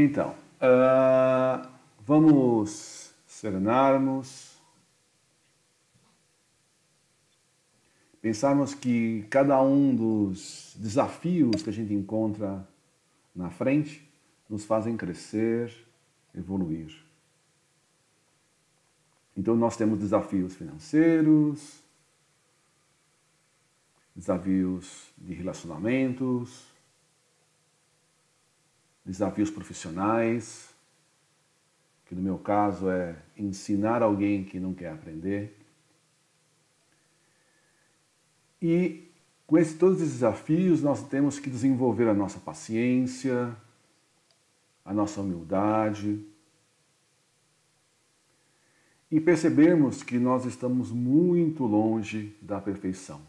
Então, vamos serenarmos, pensarmos que cada um dos desafios que a gente encontra na frente nos fazem crescer, evoluir. Então, nós temos desafios financeiros, desafios de relacionamentos, desafios profissionais, que no meu caso é ensinar alguém que não quer aprender. E com todos esses desafios, nós temos que desenvolver a nossa paciência, a nossa humildade e percebermos que nós estamos muito longe da perfeição.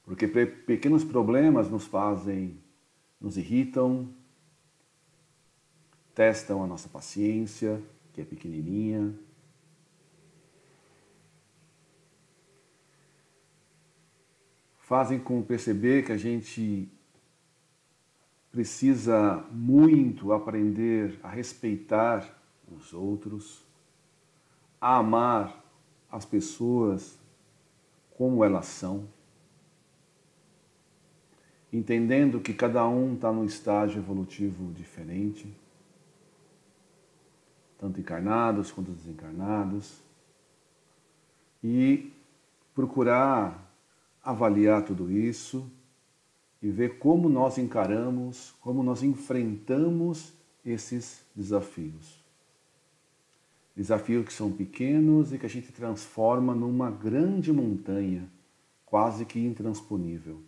Porque pequenos problemas nos irritam, testam a nossa paciência, que é pequenininha. Fazem com perceber que a gente precisa muito aprender a respeitar os outros, a amar as pessoas como elas são, entendendo que cada um está num estágio evolutivo diferente, tanto encarnados quanto desencarnados, e procurar avaliar tudo isso e ver como nós encaramos, como nós enfrentamos esses desafios. Desafios que são pequenos e que a gente transforma numa grande montanha, quase que intransponível.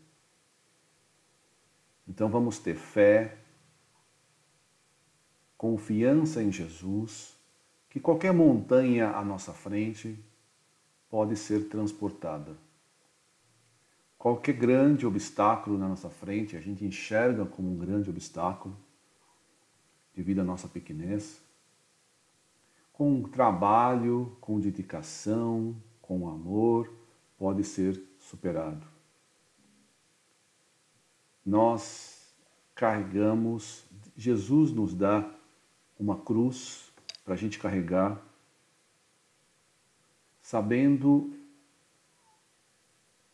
Então vamos ter fé, confiança em Jesus, que qualquer montanha à nossa frente pode ser transportada. Qualquer grande obstáculo na nossa frente, a gente enxerga como um grande obstáculo, devido à nossa pequenez. Com trabalho, com dedicação, com amor, pode ser superado. Nós carregamos, Jesus nos dá uma cruz para a gente carregar, sabendo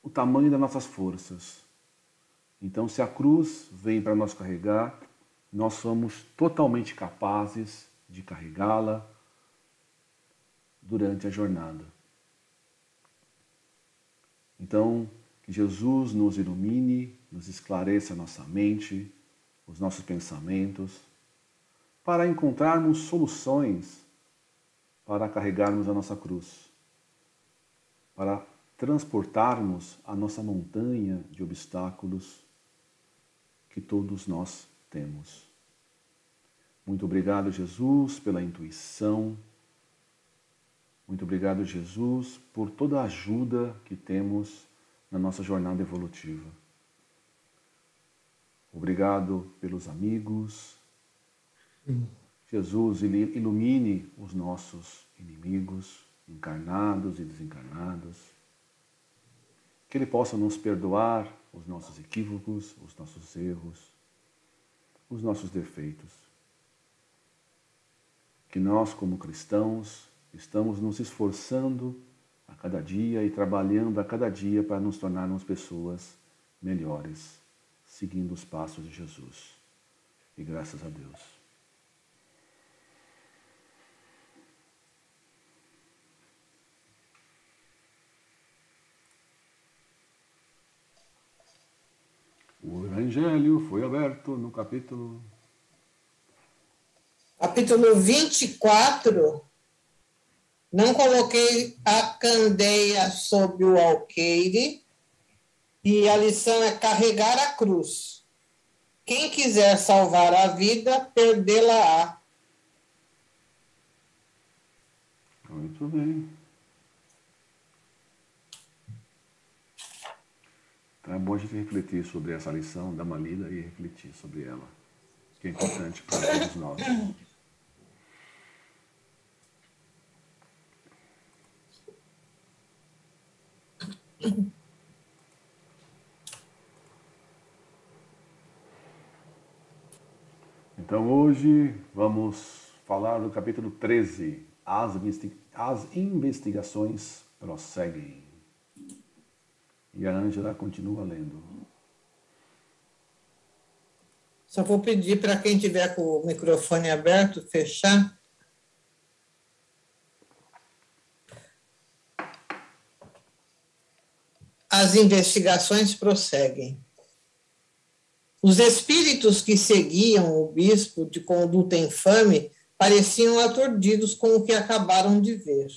o tamanho das nossas forças. Então, se a cruz vem para nós carregar, nós somos totalmente capazes de carregá-la durante a jornada. Então, que Jesus nos ilumine, nos esclareça a nossa mente, os nossos pensamentos, para encontrarmos soluções para carregarmos a nossa cruz, para transportarmos a nossa montanha de obstáculos que todos nós temos. Muito obrigado, Jesus, pela intuição. Muito obrigado, Jesus, por toda a ajuda que temos na nossa jornada evolutiva. Obrigado pelos amigos. Jesus, ilumine os nossos inimigos, encarnados e desencarnados. Que Ele possa nos perdoar os nossos equívocos, os nossos erros, os nossos defeitos. Que nós, como cristãos, estamos nos esforçando a cada dia e trabalhando a cada dia para nos tornarmos pessoas melhores, seguindo os passos de Jesus. E graças a Deus. O Evangelho foi aberto no capítulo 24. Não coloquei a candeia sobre o alqueire, e a lição é carregar a cruz. Quem quiser salvar a vida, perdê-la-á. Muito bem. Então é bom a gente refletir sobre essa lição, dar uma lida e refletir sobre ela, que é importante para todos nós. Então hoje vamos falar do capítulo 13. As investigações prosseguem. E a Ângela continua lendo. Só vou pedir para quem tiver com o microfone aberto, fechar. As investigações prosseguem. Os espíritos que seguiam o bispo de conduta infame pareciam aturdidos com o que acabaram de ver.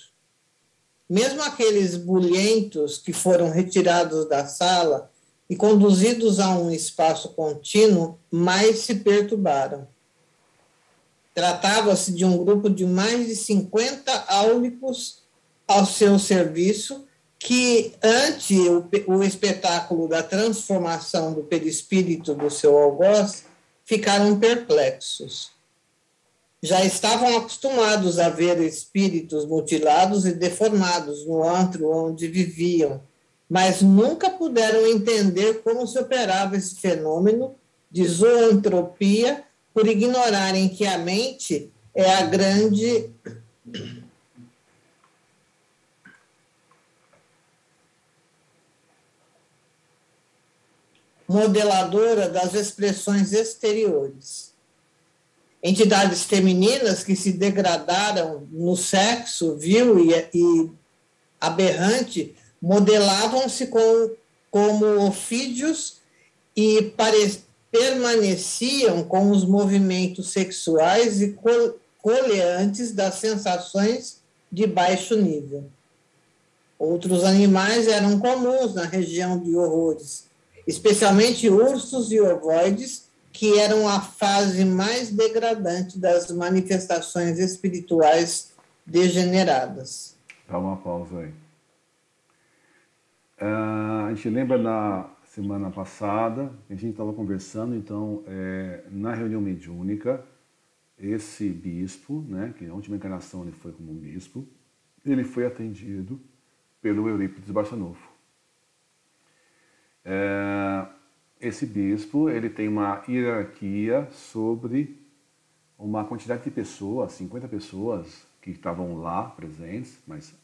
Mesmo aqueles bulhentos que foram retirados da sala e conduzidos a um espaço contínuo, mais se perturbaram. Tratava-se de um grupo de mais de 50 áulicos ao seu serviço, que, ante o espetáculo da transformação do perispírito do seu algoz, ficaram perplexos. Já estavam acostumados a ver espíritos mutilados e deformados no antro onde viviam, mas nunca puderam entender como se operava esse fenômeno de zoantropia, por ignorarem que a mente é a grande modeladora das expressões exteriores. Entidades femininas que se degradaram no sexo vil e aberrante modelavam-se como ofídios e permaneciam com os movimentos sexuais e coleantes das sensações de baixo nível. Outros animais eram comuns na região de horrores, especialmente ursos e ovoides, que eram a fase mais degradante das manifestações espirituais degeneradas. Dá uma pausa aí. A gente lembra na semana passada, a gente estava conversando, então, na reunião mediúnica, esse bispo, né, que na última encarnação ele foi como um bispo, ele foi atendido pelo Eurípides Barçanufo. Esse bispo, ele tem uma hierarquia sobre uma quantidade de pessoas, 50 pessoas que estavam lá presentes, mas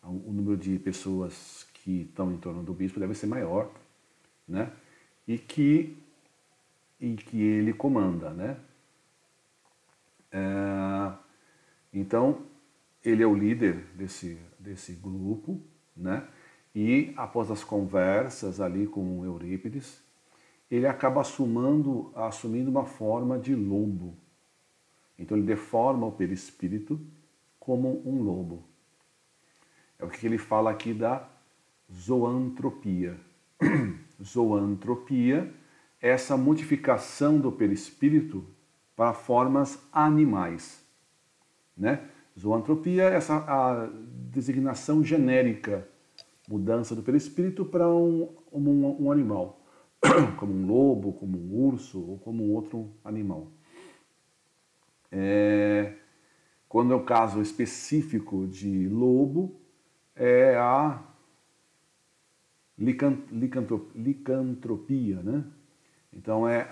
o número de pessoas que estão em torno do bispo deve ser maior, né? E que ele comanda, né? Então, ele é o líder desse grupo, né? E após as conversas ali com o Eurípides, ele acaba assumindo uma forma de lobo. Então ele deforma o perispírito como um lobo. É o que ele fala aqui da zoantropia. Zoantropia é essa modificação do perispírito para formas animais, né? Zoantropia é a designação genérica, mudança do perispírito para um animal, como um lobo, como um urso ou como um outro animal. Quando é o caso específico de lobo, é a licantropia, né? Então é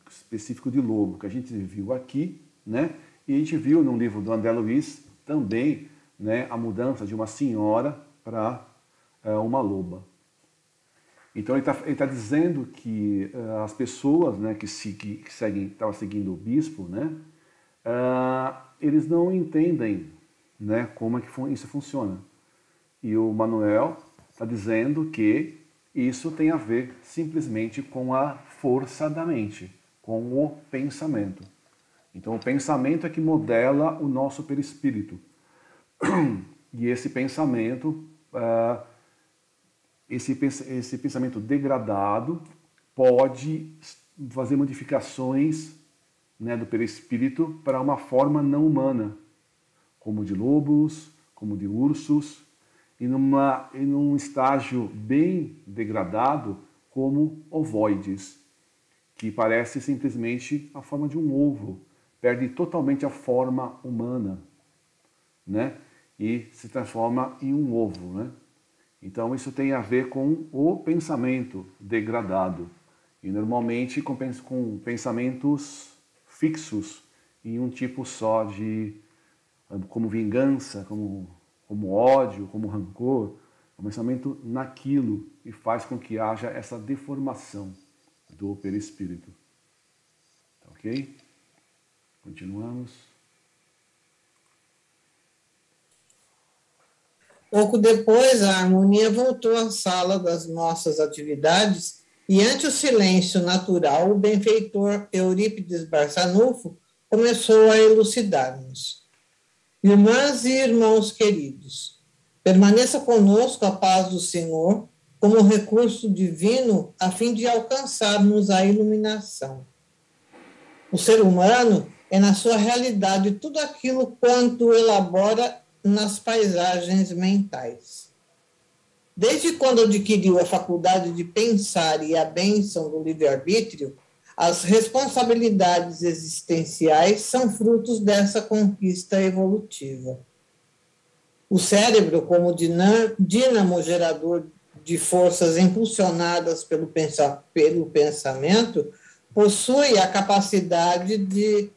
específico de lobo, que a gente viu aqui, né? E a gente viu no livro do André Luiz também, né, a mudança de uma senhora para uma loba. Então ele tá dizendo que as pessoas, né, que estavam seguindo o bispo, né, eles não entendem, né, como é que isso funciona. E o Manuel está dizendo que isso tem a ver simplesmente com a força da mente, com o pensamento. Então o pensamento é que modela o nosso perispírito. E esse pensamento, esse pensamento degradado pode fazer modificações, né, do perispírito para uma forma não humana, como de lobos, como de ursos, e num estágio bem degradado, como ovoides, que parece simplesmente a forma de um ovo, perde totalmente a forma humana, né? E se transforma em um ovo, né? Então isso tem a ver com o pensamento degradado, e normalmente com pensamentos fixos em um tipo só de, como vingança, como ódio, como rancor. É um pensamento naquilo e faz com que haja essa deformação do perispírito. Tá ok? Continuamos. Pouco depois, a harmonia voltou à sala das nossas atividades e, ante o silêncio natural, o benfeitor Eurípides Barçanufo começou a elucidar-nos. Irmãs e irmãos queridos, permaneça conosco a paz do Senhor como recurso divino a fim de alcançarmos a iluminação. O ser humano é, na sua realidade, tudo aquilo quanto elabora nas paisagens mentais. Desde quando adquiriu a faculdade de pensar e a bênção do livre-arbítrio, as responsabilidades existenciais são frutos dessa conquista evolutiva. O cérebro, como dínamo gerador de forças impulsionadas pelo pensamento, possui a capacidade de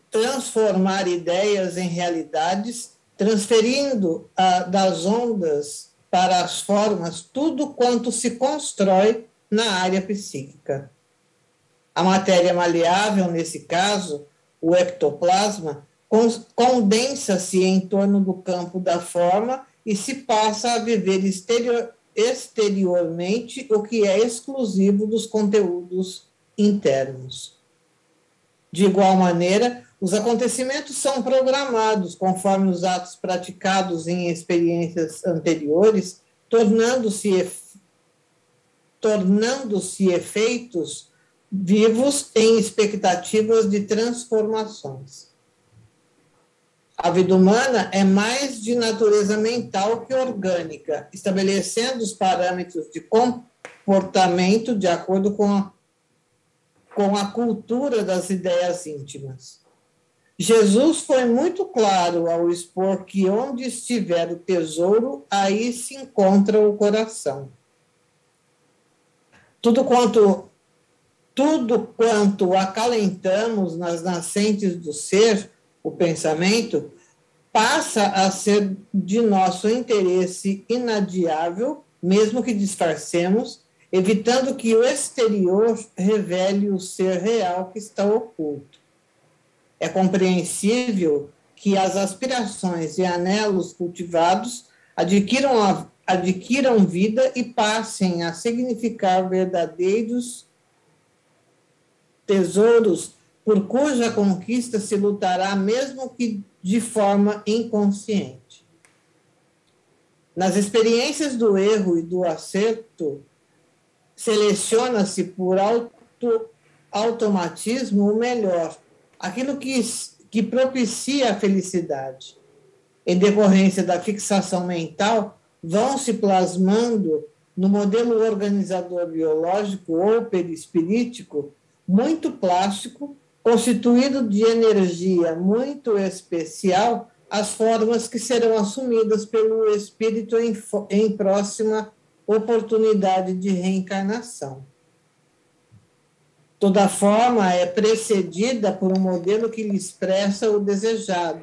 transformar ideias em realidades, transferindo das ondas para as formas tudo quanto se constrói na área psíquica. A matéria maleável, nesse caso, o ectoplasma, condensa-se em torno do campo da forma e se passa a viver exteriormente o que é exclusivo dos conteúdos internos. De igual maneira, os acontecimentos são programados conforme os atos praticados em experiências anteriores, tornando-se efeitos vivos em expectativas de transformações. A vida humana é mais de natureza mental que orgânica, estabelecendo os parâmetros de comportamento de acordo com a cultura das ideias íntimas. Jesus foi muito claro ao expor que onde estiver o tesouro, aí se encontra o coração. Tudo quanto acalentamos nas nascentes do ser, o pensamento, passa a ser de nosso interesse inadiável, mesmo que disfarcemos, evitando que o exterior revele o ser real que está oculto. É compreensível que as aspirações e anelos cultivados adquiram vida e passem a significar verdadeiros tesouros por cuja conquista se lutará, mesmo que de forma inconsciente. Nas experiências do erro e do acerto, seleciona-se por automatismo o melhor, aquilo que propicia a felicidade. Em decorrência da fixação mental, vão se plasmando no modelo organizador biológico ou perispirítico muito plástico, constituído de energia muito especial, as formas que serão assumidas pelo espírito em próxima oportunidade de reencarnação. Toda forma é precedida por um modelo que lhe expressa o desejado,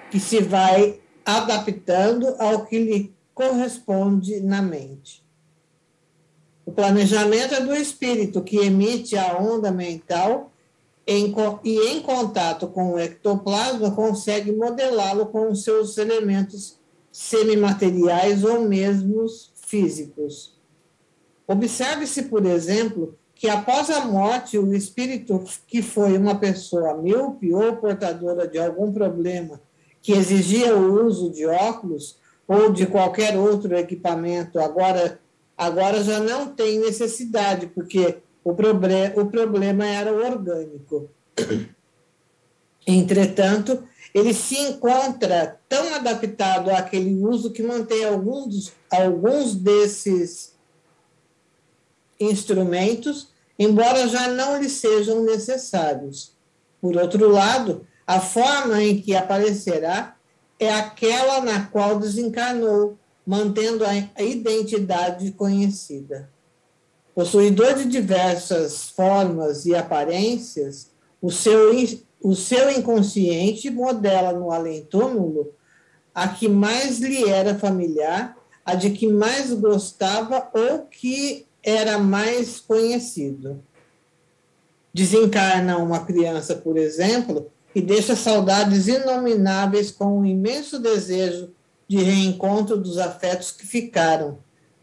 que se vai adaptando ao que lhe corresponde na mente. O planejamento é do espírito, que emite a onda mental e, em contato com o ectoplasma, consegue modelá-lo com os seus elementos semimateriais ou mesmo físicos. Observe-se, por exemplo, que após a morte, o espírito que foi uma pessoa míope ou portadora de algum problema que exigia o uso de óculos ou de qualquer outro equipamento, agora já não tem necessidade, porque o problema era orgânico. Entretanto, ele se encontra tão adaptado àquele uso que mantém alguns desses instrumentos, embora já não lhe sejam necessários. Por outro lado, a forma em que aparecerá é aquela na qual desencarnou, mantendo a identidade conhecida. Possuidor de diversas formas e aparências, o seu inconsciente modela no além-túmulo a que mais lhe era familiar, a de que mais gostava ou que era mais conhecido. Desencarna uma criança, por exemplo, e deixa saudades inomináveis com um imenso desejo de reencontro dos afetos que ficaram.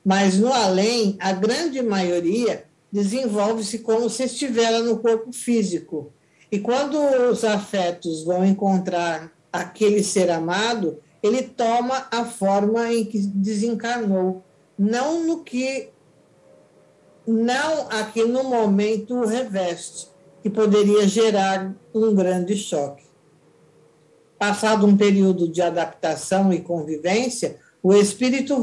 Mas no além, a grande maioria desenvolve-se como se estivera no corpo físico. E quando os afetos vão encontrar aquele ser amado, ele toma a forma em que desencarnou, não aqui no momento o reveste, que poderia gerar um grande choque. Passado um período de adaptação e convivência, o espírito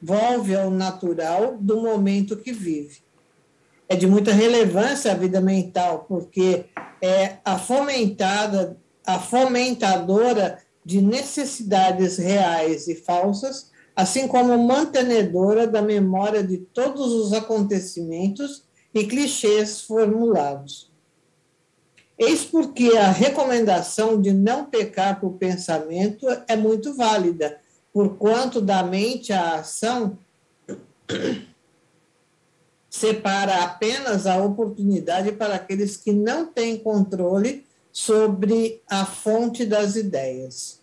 volve ao natural do momento que vive. É de muita relevância a vida mental, porque é a fomentadora de necessidades reais e falsas, assim como mantenedora da memória de todos os acontecimentos e clichês formulados. Eis porque a recomendação de não pecar por pensamento é muito válida, porquanto da mente a ação separa apenas a oportunidade para aqueles que não têm controle sobre a fonte das ideias.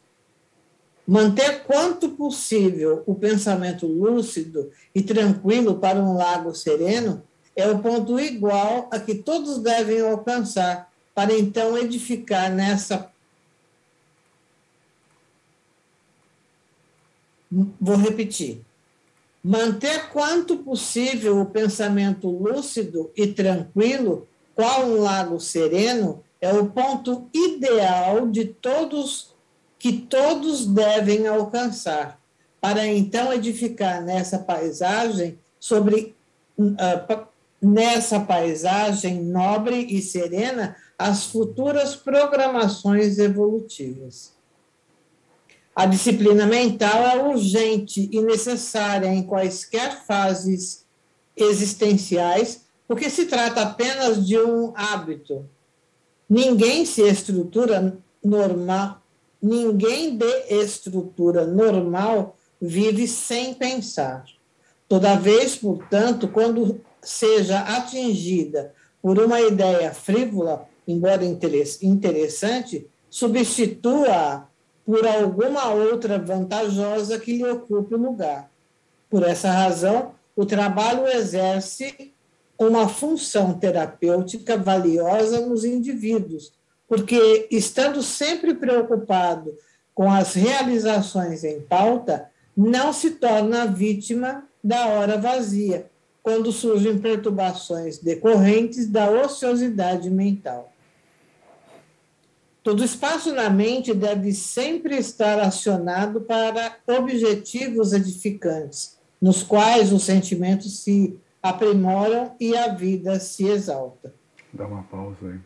Manter quanto possível o pensamento lúcido e tranquilo para um lago sereno é o ponto igual a que todos devem alcançar, para então edificar nessa. Vou repetir. Manter quanto possível o pensamento lúcido e tranquilo, qual um lago sereno, é o ponto ideal de todos que todos devem alcançar, para então edificar nessa paisagem nobre e serena as futuras programações evolutivas. A disciplina mental é urgente e necessária em quaisquer fases existenciais, porque se trata apenas de um hábito. Ninguém de estrutura normal vive sem pensar. Toda vez, portanto, quando seja atingida por uma ideia frívola, embora interessante, substitua-a por alguma outra vantajosa que lhe ocupe o lugar. Por essa razão, o trabalho exerce uma função terapêutica valiosa nos indivíduos, porque, estando sempre preocupado com as realizações em pauta, não se torna vítima da hora vazia, quando surgem perturbações decorrentes da ociosidade mental. Todo espaço na mente deve sempre estar acionado para objetivos edificantes, nos quais os sentimentos se aprimoram e a vida se exalta. Dá uma pausa aí.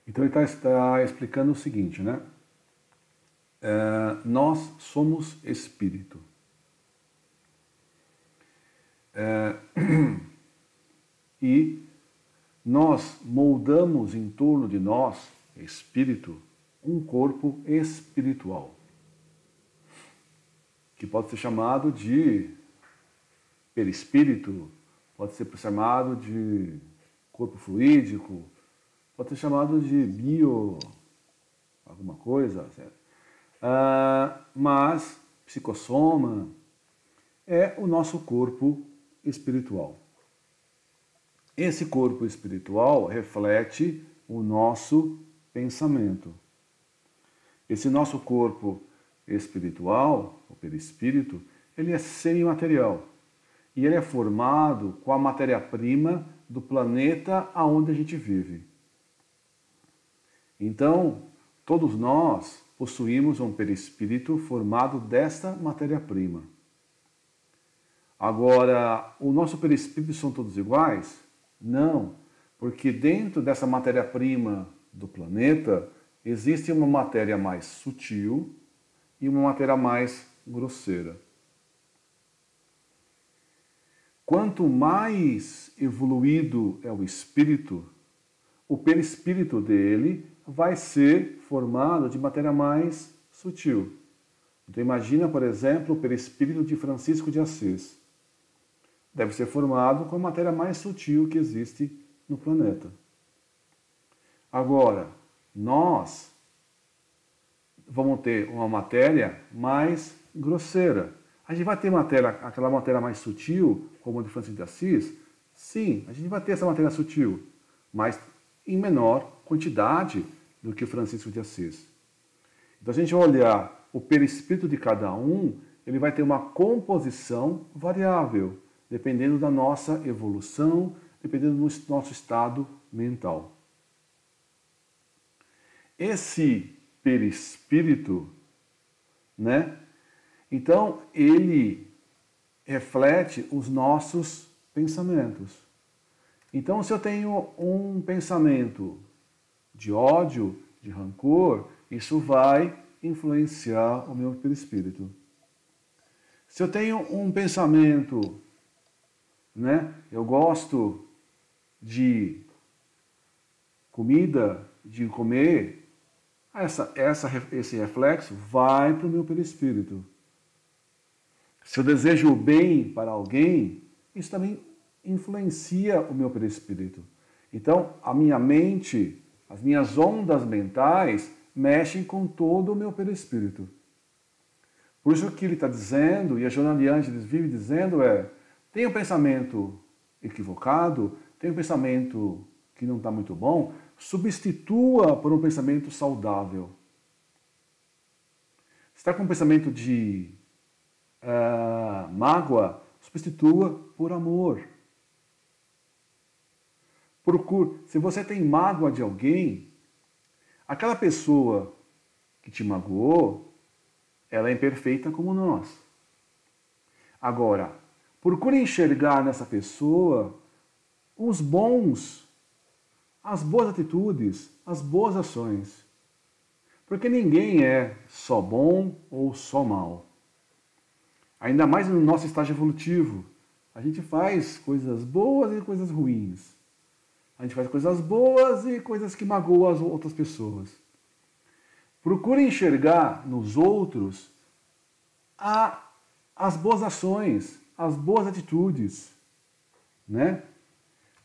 Então ele está explicando o seguinte, né? Nós somos espírito. E nós moldamos em torno de nós, espírito, um corpo espiritual, que pode ser chamado de perispírito, pode ser chamado de corpo fluídico, pode ser chamado de bio, alguma coisa, certo? Mas psicossoma é o nosso corpo espiritual. Esse corpo espiritual reflete o nosso pensamento. Esse nosso corpo espiritual, o perispírito, ele é semimaterial. E ele é formado com a matéria-prima do planeta aonde a gente vive. Então, todos nós possuímos um perispírito formado desta matéria-prima. Agora, o nosso perispírito são todos iguais? Não, porque dentro dessa matéria-prima do planeta existe uma matéria mais sutil e uma matéria mais grosseira. Quanto mais evoluído é o espírito, o perispírito dele vai ser formado de matéria mais sutil. Então imagina, por exemplo, o perispírito de Francisco de Assis. Deve ser formado com a matéria mais sutil que existe no planeta. Agora, nós vamos ter uma matéria mais grosseira. A gente vai ter aquela matéria mais sutil, como a de Francisco de Assis? Sim, a gente vai ter essa matéria sutil, mas em menor quantidade do que o Francisco de Assis. Então, se a gente olhar o perispírito de cada um, ele vai ter uma composição variável, dependendo da nossa evolução, dependendo do nosso estado mental. Esse perispírito, né? Então, ele reflete os nossos pensamentos. Então, se eu tenho um pensamento de ódio, de rancor, isso vai influenciar o meu perispírito. Se eu tenho um pensamento, né? Eu gosto de comida, de comer, esse reflexo vai para o meu perispírito. Se eu desejo o bem para alguém, isso também influencia o meu perispírito. Então, a minha mente, as minhas ondas mentais, mexem com todo o meu perispírito. Por isso que ele está dizendo, e a Joana de Ângeles vive dizendo, tem um pensamento equivocado, tem um pensamento que não está muito bom, substitua por um pensamento saudável. Se está com um pensamento de mágoa, substitua por amor. Se você tem mágoa de alguém, aquela pessoa que te magoou, ela é imperfeita como nós. Agora, procure enxergar nessa pessoa as boas atitudes, as boas ações. Porque ninguém é só bom ou só mal. Ainda mais no nosso estágio evolutivo. A gente faz coisas boas e coisas ruins. A gente faz coisas boas e coisas que magoam as outras pessoas. Procure enxergar nos outros as boas ações, as boas atitudes, né?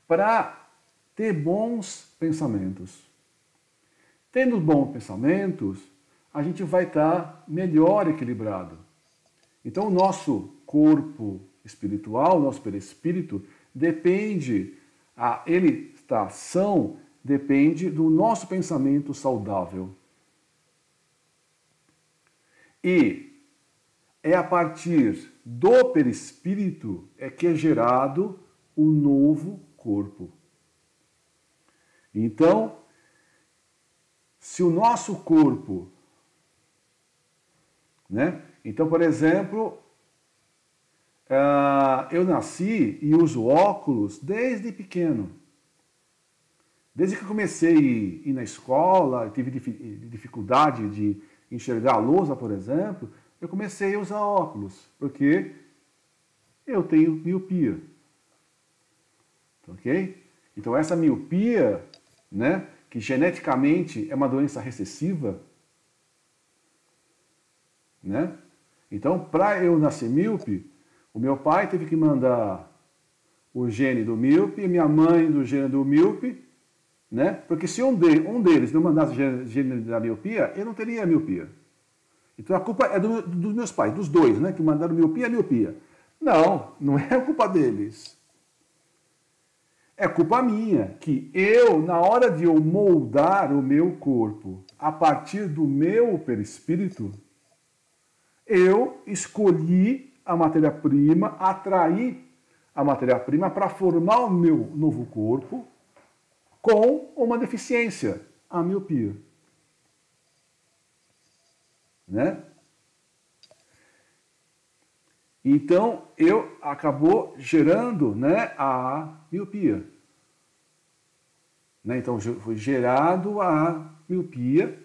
Para ter bons pensamentos. Tendo bons pensamentos, a gente vai estar melhor equilibrado. Então, o nosso corpo espiritual, o nosso perispírito, depende, ele está são, depende do nosso pensamento saudável. E é a partir do perispírito que é gerado o novo corpo. Então, se o nosso corpo, né? Então, por exemplo, eu nasci e uso óculos desde pequeno. Desde que eu comecei a ir na escola, tive dificuldade de enxergar a lousa, por exemplo, eu comecei a usar óculos, porque eu tenho miopia. Ok? Então, essa miopia, né, que geneticamente é uma doença recessiva, né? Então, para eu nascer míope, o meu pai teve que mandar o gene do míope e minha mãe do gene do míope, né? Porque se um deles não mandasse o gene da miopia, eu não teria miopia. Então a culpa é dos meus pais, dos dois, né? Que mandaram miopia. Não, não é culpa deles. É culpa minha, que eu, na hora de eu moldar o meu corpo a partir do meu perispírito, eu escolhi a matéria-prima, atraí a matéria-prima para formar o meu novo corpo com uma deficiência, a miopia. Né? Então, acabou gerando, né, a miopia. Né? Então, foi gerado a miopia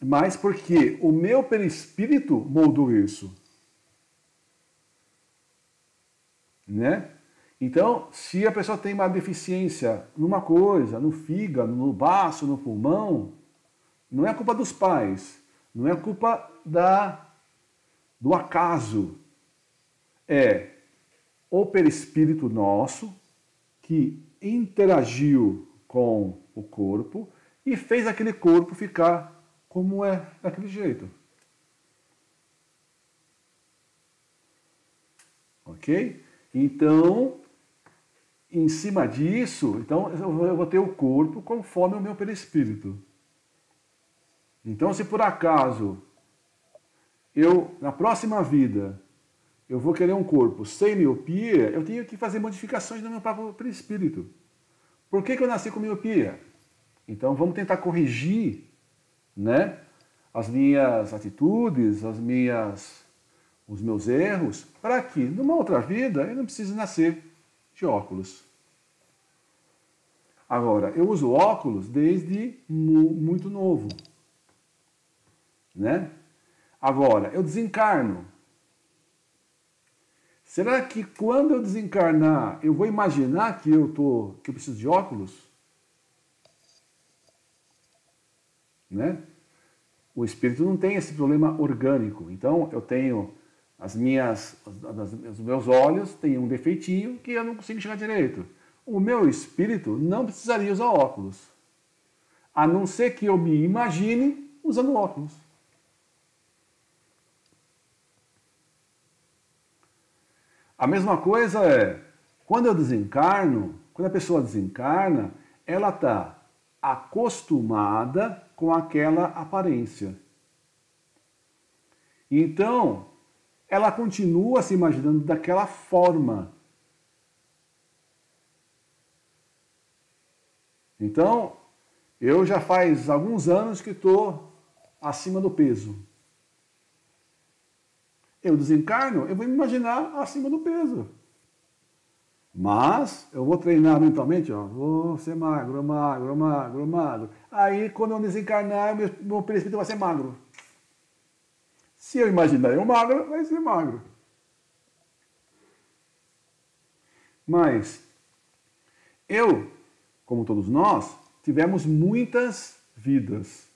Mas porque o meu perispírito moldou isso. Né? Então, se a pessoa tem uma deficiência numa coisa, no fígado, no baço, no pulmão, não é culpa dos pais, não é culpa do acaso. É o perispírito nosso que interagiu com o corpo e fez aquele corpo ficar como é, daquele jeito. Ok? Então, em cima disso, então eu vou ter o corpo conforme o meu perispírito. Então, se por acaso na próxima vida, eu vou querer um corpo sem miopia, eu tenho que fazer modificações no meu próprio perispírito. Por que eu nasci com miopia? Então, vamos tentar corrigir, né, as minhas atitudes, os meus erros, para que, numa outra vida, eu não precise nascer de óculos. Agora, eu uso óculos desde muito novo. Né? Agora, eu desencarno. Será que quando eu desencarnar, eu vou imaginar que eu preciso de óculos? Né? O espírito não tem esse problema orgânico. Então, eu tenho os meus olhos têm um defeitinho que eu não consigo enxergar direito. O meu espírito não precisaria usar óculos. A não ser que eu me imagine usando óculos. A mesma coisa é, quando a pessoa desencarna, ela está acostumada com aquela aparência. Então, ela continua se imaginando daquela forma. Então, eu já faz alguns anos que estou acima do peso. Eu desencarno, eu vou me imaginar acima do peso. Mas eu vou treinar mentalmente, vou ser magro, magro, magro, magro. Aí, quando eu desencarnar, meu perispírito vai ser magro. Se eu imaginar eu magro, vai ser magro. Mas eu, como todos nós, tivemos muitas vidas.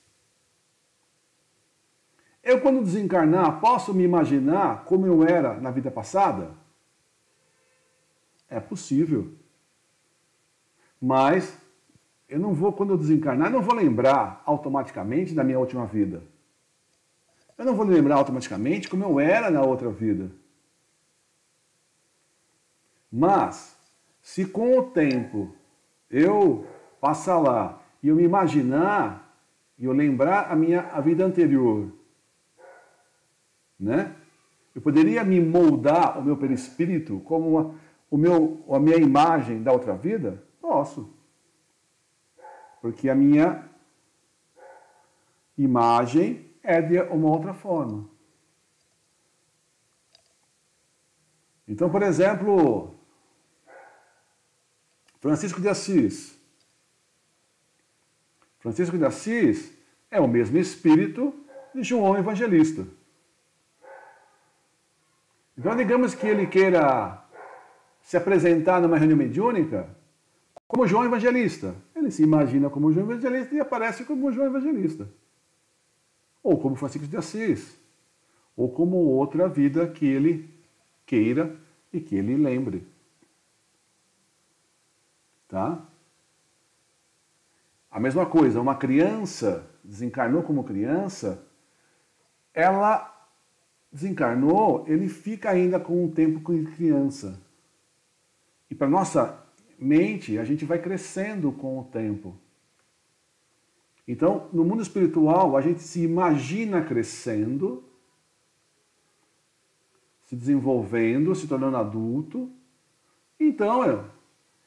Eu, quando desencarnar, posso me imaginar como eu era na vida passada? É possível. Mas eu não vou, quando eu desencarnar, eu não vou lembrar automaticamente da minha última vida. Eu não vou lembrar automaticamente como eu era na outra vida. Mas, se com o tempo eu passar lá e eu me imaginar e eu lembrar a vida anterior, né? Eu poderia me moldar o meu perispírito como a minha imagem da outra vida? Posso. Porque a minha imagem é de uma outra forma. Então, por exemplo, Francisco de Assis. Francisco de Assis é o mesmo espírito de João Evangelista. Então, digamos que ele queira se apresentar numa reunião mediúnica como João Evangelista. Ele se imagina como João Evangelista e aparece como João Evangelista. Ou como Francisco de Assis. Ou como outra vida que ele queira e que ele lembre. Tá? A mesma coisa, uma criança desencarnou como criança, ela desencarnou, ele fica ainda com um tempo com criança. E para nossa mente, a gente vai crescendo com o tempo. Então, no mundo espiritual, a gente se imagina crescendo, se desenvolvendo, se tornando adulto. Então,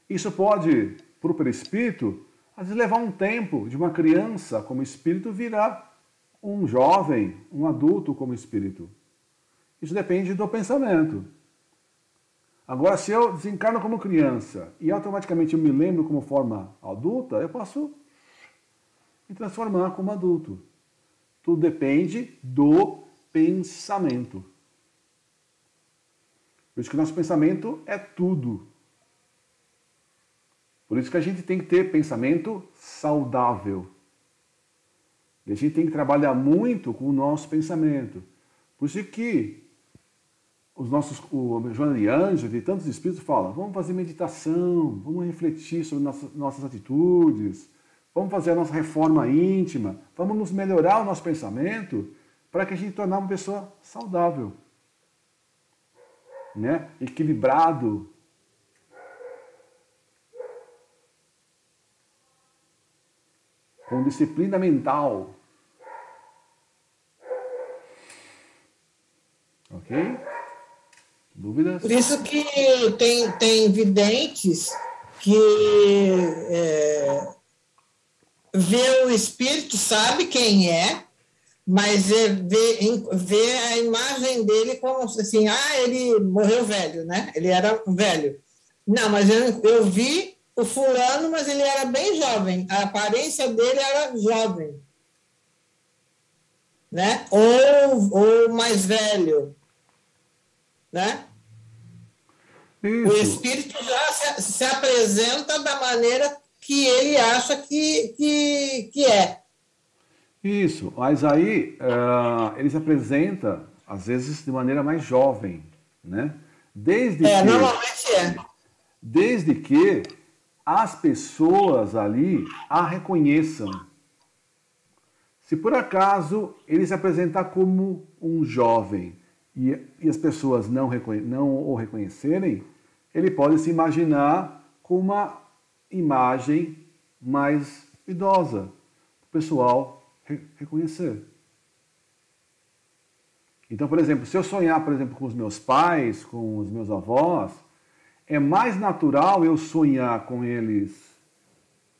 isso pode, para o perispírito, às vezes levar um tempo de uma criança como espírito virar um jovem, um adulto como espírito. Isso depende do pensamento. Agora, se eu desencarno como criança e automaticamente eu me lembro como forma adulta, eu posso e transformar como adulto. Tudo depende do pensamento. Por isso que o nosso pensamento é tudo. Por isso que a gente tem que ter pensamento saudável. E a gente tem que trabalhar muito com o nosso pensamento. Por isso que o Joana de Ângelo e tantos espíritos falam, vamos fazer meditação, vamos refletir sobre nossas atitudes, vamos fazer a nossa reforma íntima, vamos nos melhorar o nosso pensamento para que a gente torne uma pessoa saudável, né? Equilibrado. Com disciplina mental. Ok? Dúvidas? Por isso que tem videntes que vê o espírito, sabe quem é, mas vê a imagem dele como assim, ele morreu velho, né? Ele era velho. Não, mas eu vi o fulano, mas ele era bem jovem. A aparência dele era jovem, né? Ou mais velho, né? Isso. O espírito já se apresenta da maneira que ele acha que é. Isso, mas aí ele se apresenta, às vezes, de maneira mais jovem, né? Normalmente é. Desde que as pessoas ali a reconheçam. Se por acaso ele se apresentar como um jovem e as pessoas não o reconhecerem, ele pode se imaginar com uma imagem mais idosa, o pessoal reconhecer. Então, por exemplo, se eu sonhar, por exemplo, com os meus pais, com os meus avós, é mais natural eu sonhar com eles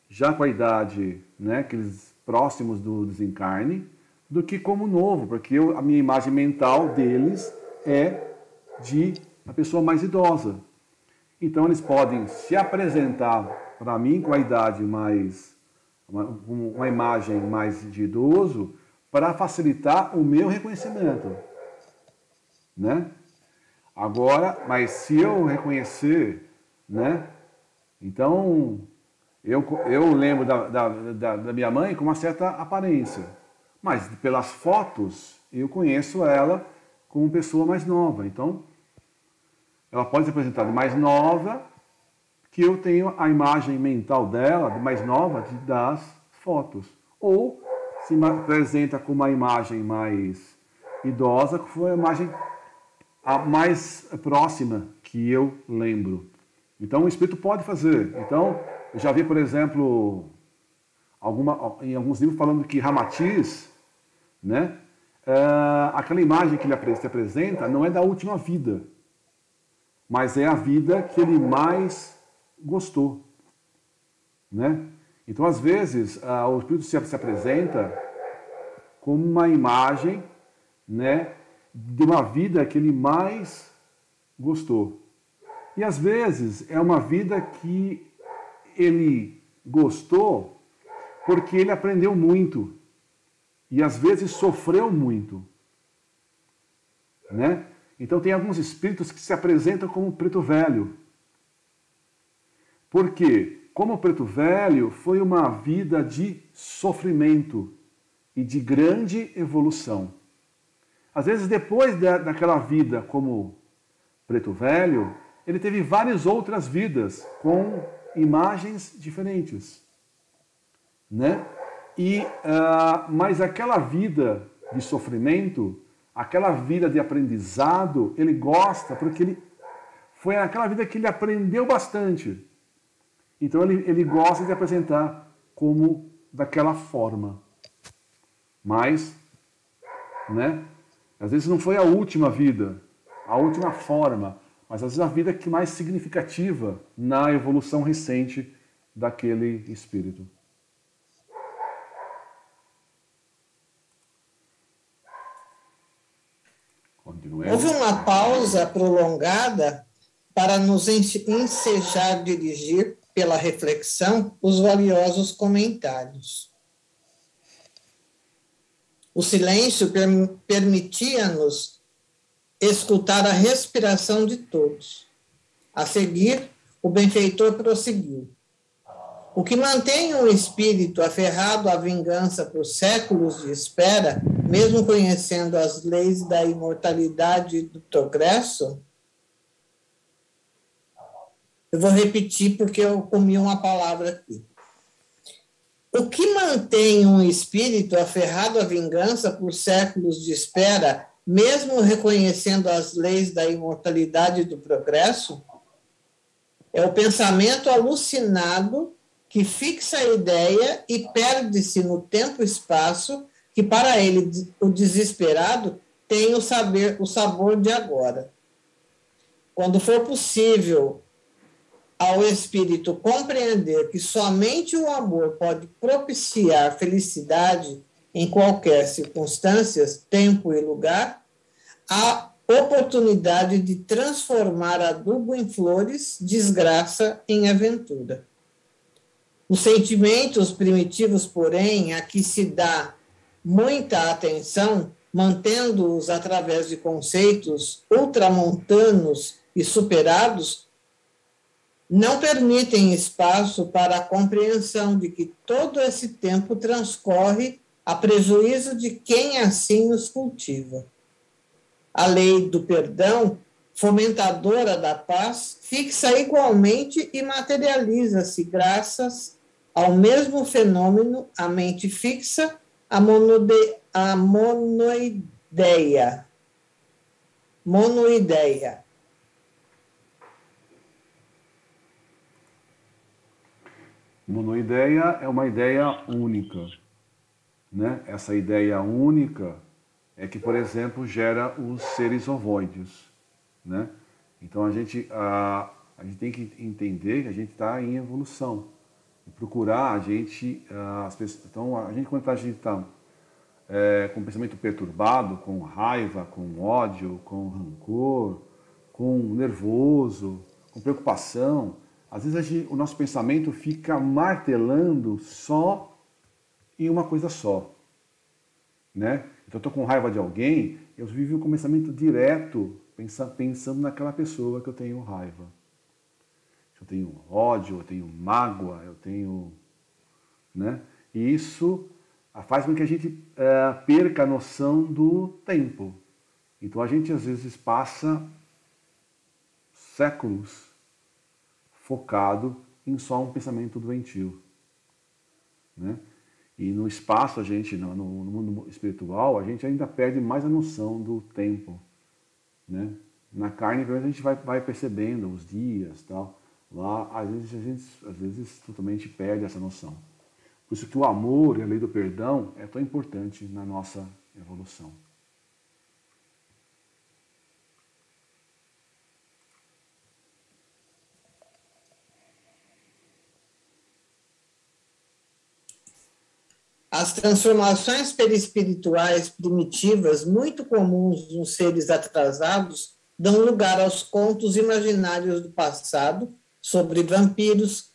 já com a idade, né, aqueles próximos do desencarne, do que como novo, porque a minha imagem mental deles é de uma pessoa mais idosa. Então eles podem se apresentar para mim com a idade mais, uma imagem mais de idoso, para facilitar o meu reconhecimento, né? Agora, mas se eu reconhecer, né? Então, eu lembro da minha mãe com uma certa aparência, mas pelas fotos eu conheço ela como pessoa mais nova. Então, ela pode se apresentar de mais nova, que eu tenho a imagem mental dela de mais nova das fotos. Ou se apresenta com uma imagem mais idosa, que foi a imagem a mais próxima que eu lembro. Então, o espírito pode fazer. Então, eu já vi, por exemplo, em alguns livros falando que Ramatiz, né, aquela imagem que ele se apresenta não é da última vida, mas é a vida que ele mais gostou, né? Então, às vezes, o espírito se apresenta como uma imagem, né, de uma vida que ele mais gostou. E às vezes é uma vida que ele gostou porque ele aprendeu muito e às vezes sofreu muito, né? Então tem alguns espíritos que se apresentam como preto velho. Por quê? Como preto velho foi uma vida de sofrimento e de grande evolução. Às vezes, depois daquela vida como preto velho, ele teve várias outras vidas com imagens diferentes, né? Mas aquela vida de sofrimento, aquela vida de aprendizado, ele gosta porque foi aquela vida que ele aprendeu bastante. Então ele gosta de apresentar como daquela forma. Mas, né? Às vezes não foi a última vida, a última forma, mas às vezes a vida que mais significativa na evolução recente daquele espírito. Continuemos. Houve uma pausa prolongada para nos ensejar dirigir pela reflexão os valiosos comentários. O silêncio permitia-nos escutar a respiração de todos. A seguir, o benfeitor prosseguiu. O que mantém um espírito aferrado à vingança por séculos de espera, mesmo conhecendo as leis da imortalidade e do progresso? Eu vou repetir porque eu comi uma palavra aqui. O que mantém um espírito aferrado à vingança por séculos de espera, mesmo reconhecendo as leis da imortalidade e do progresso? É o pensamento alucinado que fixa a ideia e perde-se no tempo e espaço, que para ele, o desesperado, tem o sabor de agora. Quando for possível ao espírito compreender que somente o amor pode propiciar felicidade em qualquer circunstância, tempo e lugar, há oportunidade de transformar adubo em flores, desgraça em aventura. Os sentimentos primitivos, porém, a que se dá muita atenção, mantendo-os através de conceitos ultramontanos e superados, não permitem espaço para a compreensão de que todo esse tempo transcorre a prejuízo de quem assim os cultiva. A lei do perdão, fomentadora da paz, fixa igualmente e materializa-se graças ao mesmo fenômeno, a mente fixa, a monoideia. Monoideia é uma ideia única, né? Essa ideia única é que, por exemplo, gera os seres ovoides, né? Então a gente tem que entender que a gente está em evolução e procurar então a gente quando a gente está com pensamento perturbado, com raiva, com ódio, com rancor, com nervoso, com preocupação, às vezes o nosso pensamento fica martelando só em uma coisa só, né? Então eu estou com raiva de alguém, eu vivo com pensamento direto, pensando naquela pessoa que eu tenho raiva. Eu tenho ódio, eu tenho mágoa, eu tenho, né? E isso faz com que a gente perca a noção do tempo. Então a gente às vezes passa séculos focado em só um pensamento doentio, né? E no espaço, no mundo espiritual, a gente ainda perde mais a noção do tempo, né? Na carne, a gente vai percebendo os dias, tal. Lá, às vezes totalmente perde essa noção. Por isso que o amor e a lei do perdão é tão importante na nossa evolução. As transformações perispirituais primitivas, muito comuns nos seres atrasados, dão lugar aos contos imaginários do passado sobre vampiros,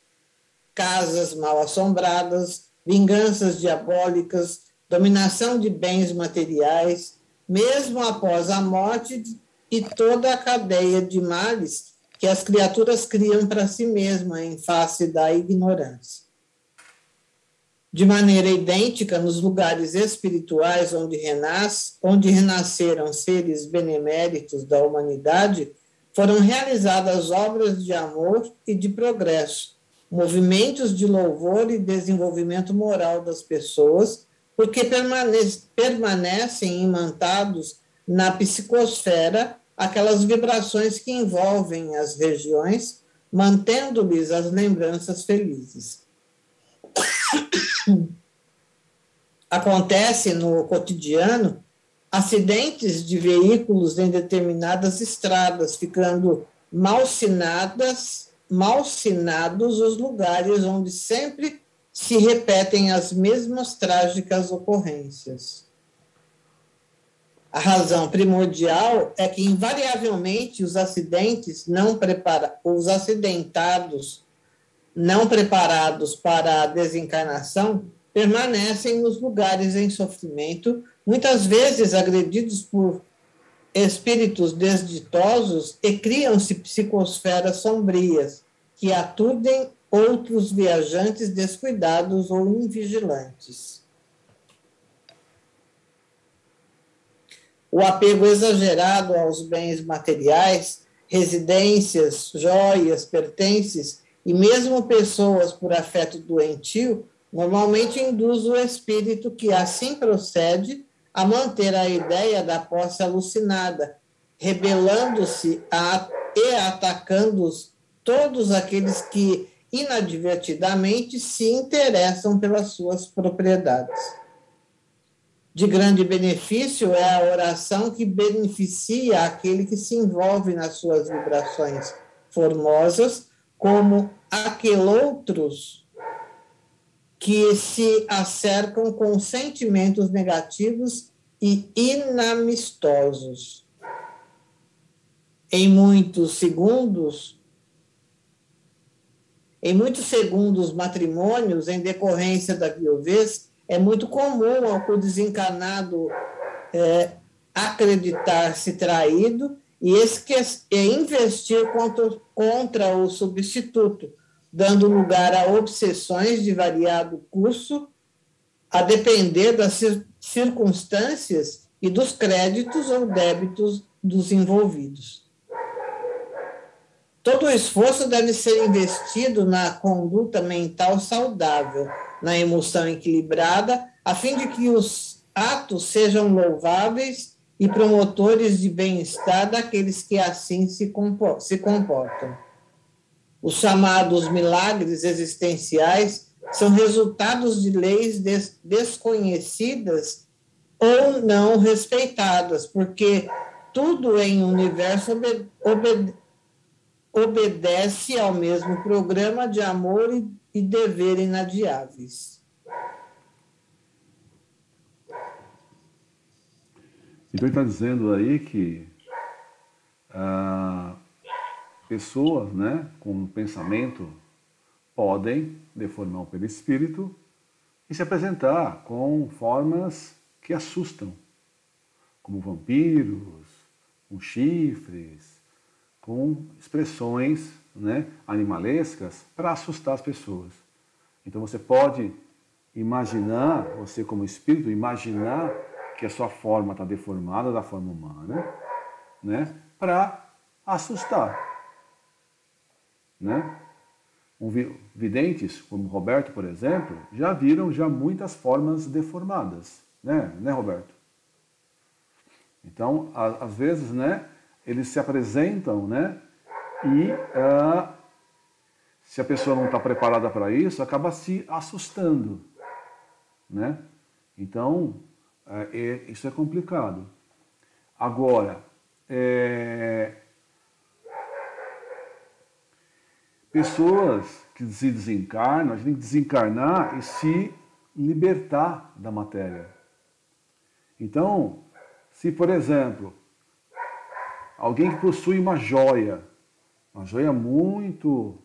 casas mal assombradas, vinganças diabólicas, dominação de bens materiais, mesmo após a morte e toda a cadeia de males que as criaturas criam para si mesmas em face da ignorância. De maneira idêntica, nos lugares espirituais onde renasceram seres beneméritos da humanidade, foram realizadas obras de amor e de progresso, movimentos de louvor e desenvolvimento moral das pessoas, porque permanecem imantados na psicosfera aquelas vibrações que envolvem as regiões, mantendo-lhes as lembranças felizes. Acontece no cotidiano acidentes de veículos em determinadas estradas, ficando mal sinados os lugares onde sempre se repetem as mesmas trágicas ocorrências. A razão primordial é que, invariavelmente, os acidentados não preparados para a desencarnação permanecem nos lugares em sofrimento, muitas vezes agredidos por espíritos desditosos e criam-se psicosferas sombrias que aturdem outros viajantes descuidados ou invigilantes. O apego exagerado aos bens materiais, residências, joias, pertences e mesmo pessoas por afeto doentio, normalmente induz o espírito que assim procede a manter a ideia da posse alucinada, rebelando-se e atacando todos aqueles que inadvertidamente se interessam pelas suas propriedades. De grande benefício é a oração que beneficia aquele que se envolve nas suas vibrações formosas, como aqueles que se acercam com sentimentos negativos e inamistosos. Em muitos segundos, matrimônios, em decorrência da viuvez, é muito comum ao desencarnado acreditar-se traído e investir contra o substituto, dando lugar a obsessões de variado curso, a depender das circunstâncias e dos créditos ou débitos dos envolvidos. Todo o esforço deve ser investido na conduta mental saudável, na emoção equilibrada, a fim de que os atos sejam louváveis e promotores de bem-estar daqueles que assim se comportam. Os chamados milagres existenciais são resultados de leis desconhecidas ou não respeitadas, porque tudo em universo obedece ao mesmo programa de amor e dever inadiáveis. Então ele está dizendo aí que pessoas, né, com pensamento podem deformar o perispírito e se apresentar com formas que assustam, como vampiros, com chifres, com expressões, né, animalescas para assustar as pessoas. Então você pode imaginar, você como espírito, imaginar que a sua forma está deformada da forma humana, né, para assustar. Né? Videntes, como Roberto, por exemplo, já viram muitas formas deformadas. Né, Roberto? Então, às vezes, né, eles se apresentam, né, e se a pessoa não está preparada para isso, acaba se assustando. Né? Então, isso é complicado. Agora, pessoas que se desencarnam, a gente tem que desencarnar e se libertar da matéria. Então, se, por exemplo, alguém que possui uma joia muito,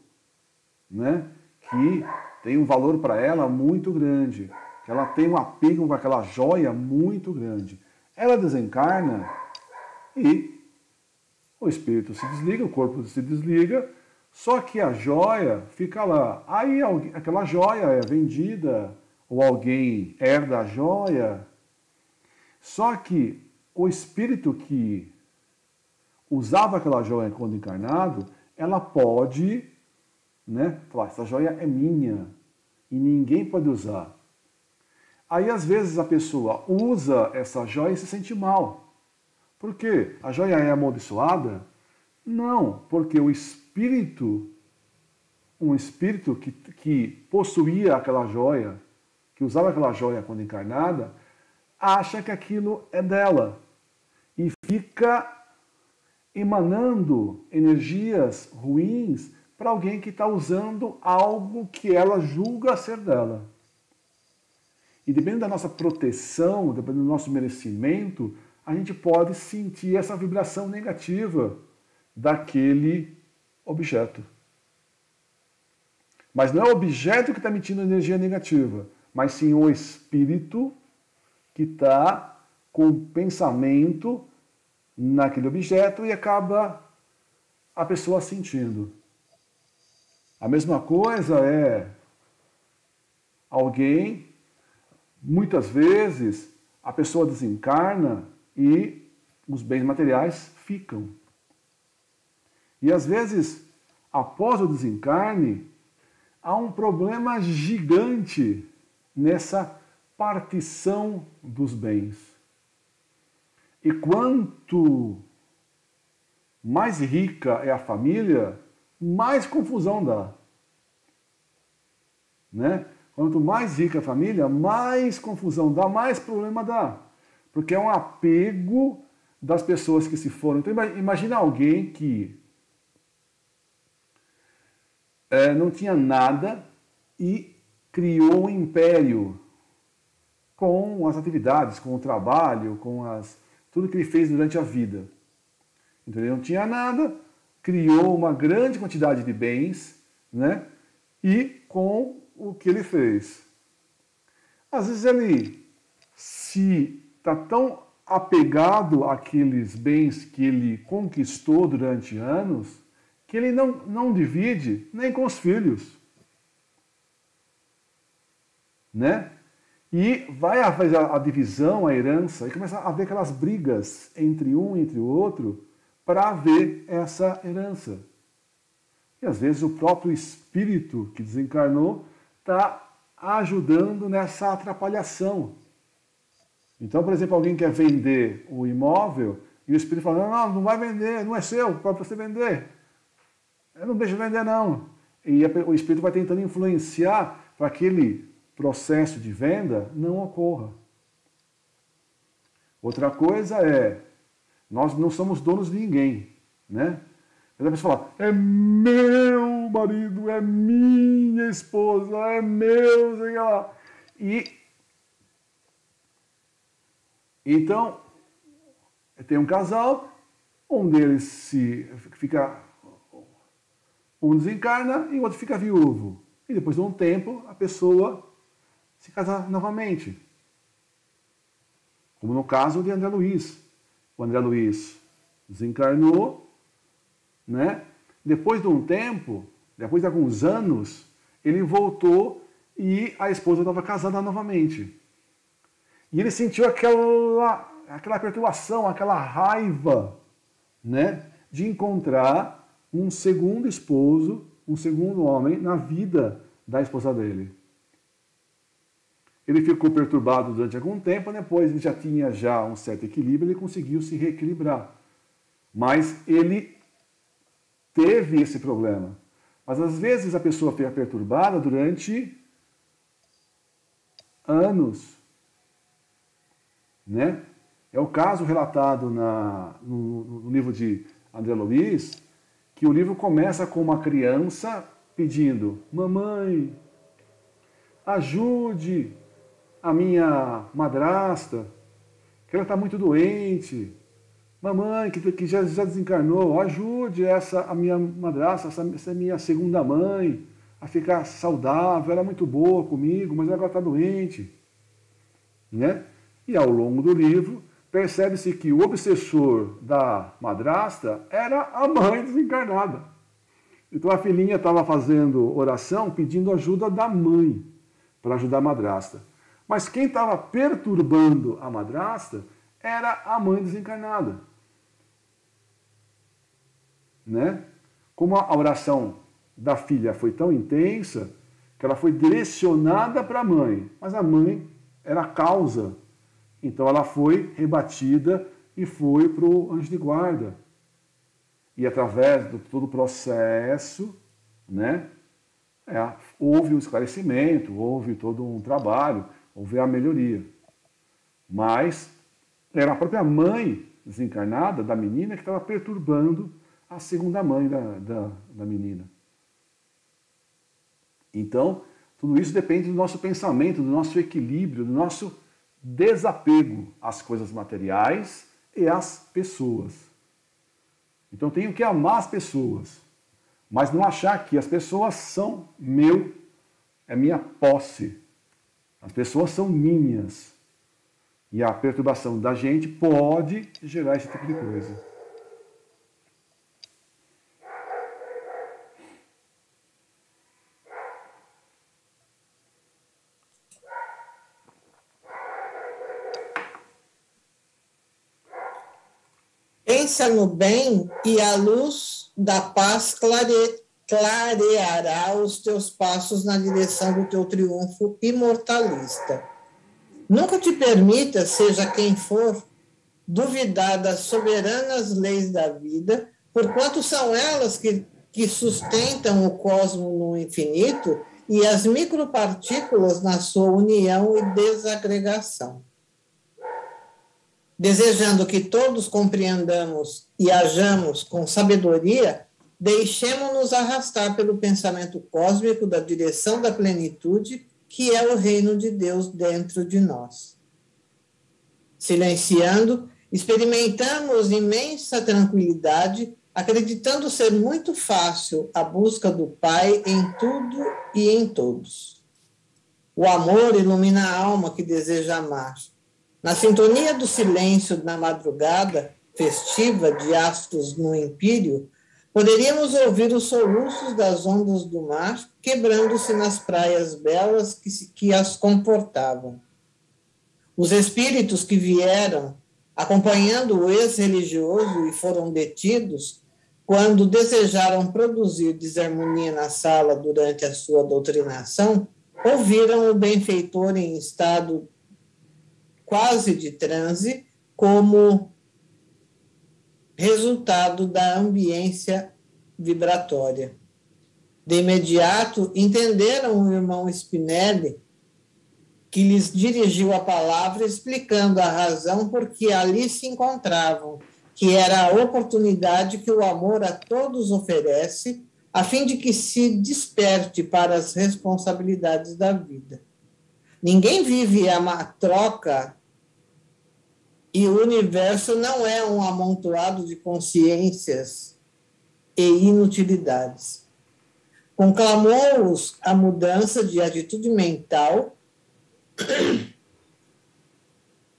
né, que tem um valor para ela muito grande, que ela tem um apego com aquela joia muito grande, ela desencarna e o espírito se desliga, o corpo se desliga, só que a joia fica lá. Aí aquela joia é vendida, ou alguém herda a joia. Só que o espírito que usava aquela joia quando encarnado, ela pode, né, falar, essa joia é minha e ninguém pode usar. Aí às vezes a pessoa usa essa joia e se sente mal. Por quê? A joia é amaldiçoada? Não, porque o espírito, um espírito que possuía aquela joia, que usava aquela joia quando encarnada, acha que aquilo é dela e fica emanando energias ruins para alguém que está usando algo que ela julga ser dela. E dependendo da nossa proteção, dependendo do nosso merecimento, a gente pode sentir essa vibração negativa daquele objeto. Mas não é o objeto que está emitindo energia negativa, mas sim o espírito que está com pensamento naquele objeto e acaba a pessoa sentindo. A mesma coisa é alguém, muitas vezes, a pessoa desencarna e os bens materiais ficam. E às vezes, após o desencarne, há um problema gigante nessa partição dos bens. E quanto mais rica é a família, mais confusão dá. Né? Quanto mais rica a família, mais confusão dá, mais problema dá. Porque é um apego das pessoas que se foram. Então imagina alguém que não tinha nada e criou um império com as atividades, com o trabalho, tudo que ele fez durante a vida. Então ele não tinha nada, criou uma grande quantidade de bens, né? E com o que ele fez. Às vezes ele se está tão apegado àqueles bens que ele conquistou durante anos, que ele não divide nem com os filhos. Né? E vai fazer a divisão, a herança, e começa a haver aquelas brigas entre um e entre o outro para haver essa herança. E às vezes o próprio espírito que desencarnou está ajudando nessa atrapalhação. Então, por exemplo, alguém quer vender o imóvel e o espírito fala, não vai vender, não é seu, para você vender. Eu não deixo vender, não. E o espírito vai tentando influenciar para aquele processo de venda não ocorra. Outra coisa é, nós não somos donos de ninguém, né? Mas a pessoa fala, é meu marido, é minha esposa, é meu, sei lá. E então, tem um casal, um deles um desencarna e o outro fica viúvo. E depois de um tempo, a pessoa se casa novamente. Como no caso de André Luiz. O André Luiz desencarnou, né? Depois de um tempo, depois de alguns anos, ele voltou e a esposa estava casada novamente. E ele sentiu aquela perturbação, aquela raiva, né, de encontrar um segundo esposo, um segundo homem na vida da esposa dele. Ele ficou perturbado durante algum tempo, depois ele já tinha um certo equilíbrio, ele conseguiu se reequilibrar. Mas ele teve esse problema. Mas às vezes a pessoa fica perturbada durante anos. Né? É o caso relatado no livro de André Luiz, que o livro começa com uma criança pedindo, mamãe, ajude a minha madrasta, que ela está muito doente. Mamãe, que já desencarnou, ajude a minha madrasta, essa minha segunda mãe, a ficar saudável, ela é muito boa comigo, mas agora está doente. Né? E ao longo do livro, percebe-se que o obsessor da madrasta era a mãe desencarnada. Então a filhinha estava fazendo oração pedindo ajuda da mãe para ajudar a madrasta. Mas quem estava perturbando a madrasta era a mãe desencarnada. Né? Como a oração da filha foi tão intensa, que ela foi direcionada para a mãe, mas a mãe era a causa. Então ela foi rebatida e foi para o anjo de guarda. E através de todo o processo, né, houve um esclarecimento, houve todo um trabalho, houve a melhoria. Mas era a própria mãe desencarnada da menina que estava perturbando a segunda mãe da menina. Então, tudo isso depende do nosso pensamento, do nosso equilíbrio, do nosso desapego às coisas materiais e às pessoas. Então tenho que amar as pessoas, mas não achar que as pessoas são é minha posse. As pessoas são minhas. E a perturbação da gente pode gerar esse tipo de coisa. Pensa no bem e a luz da paz clareará os teus passos na direção do teu triunfo imortalista. Nunca te permita, seja quem for, duvidar das soberanas leis da vida, porquanto são elas que sustentam o cosmo no infinito e as micropartículas na sua união e desagregação. Desejando que todos compreendamos e hajamos com sabedoria, deixemo-nos arrastar pelo pensamento cósmico da direção da plenitude, que é o reino de Deus dentro de nós. Silenciando, experimentamos imensa tranquilidade, acreditando ser muito fácil a busca do Pai em tudo e em todos. O amor ilumina a alma que deseja amar. Na sintonia do silêncio na madrugada festiva de astros no empírio, poderíamos ouvir os soluços das ondas do mar quebrando-se nas praias belas que as comportavam. Os espíritos que vieram acompanhando o ex-religioso e foram detidos quando desejaram produzir desarmonia na sala durante a sua doutrinação, ouviram o benfeitor em estado quase de transe, como resultado da ambiência vibratória. De imediato, entenderam o irmão Spinelli, que lhes dirigiu a palavra, explicando a razão por que ali se encontravam, que era a oportunidade que o amor a todos oferece, a fim de que se desperte para as responsabilidades da vida. Ninguém vive a troca e o universo não é um amontoado de consciências e inutilidades. Conclamou-os a mudança de atitude mental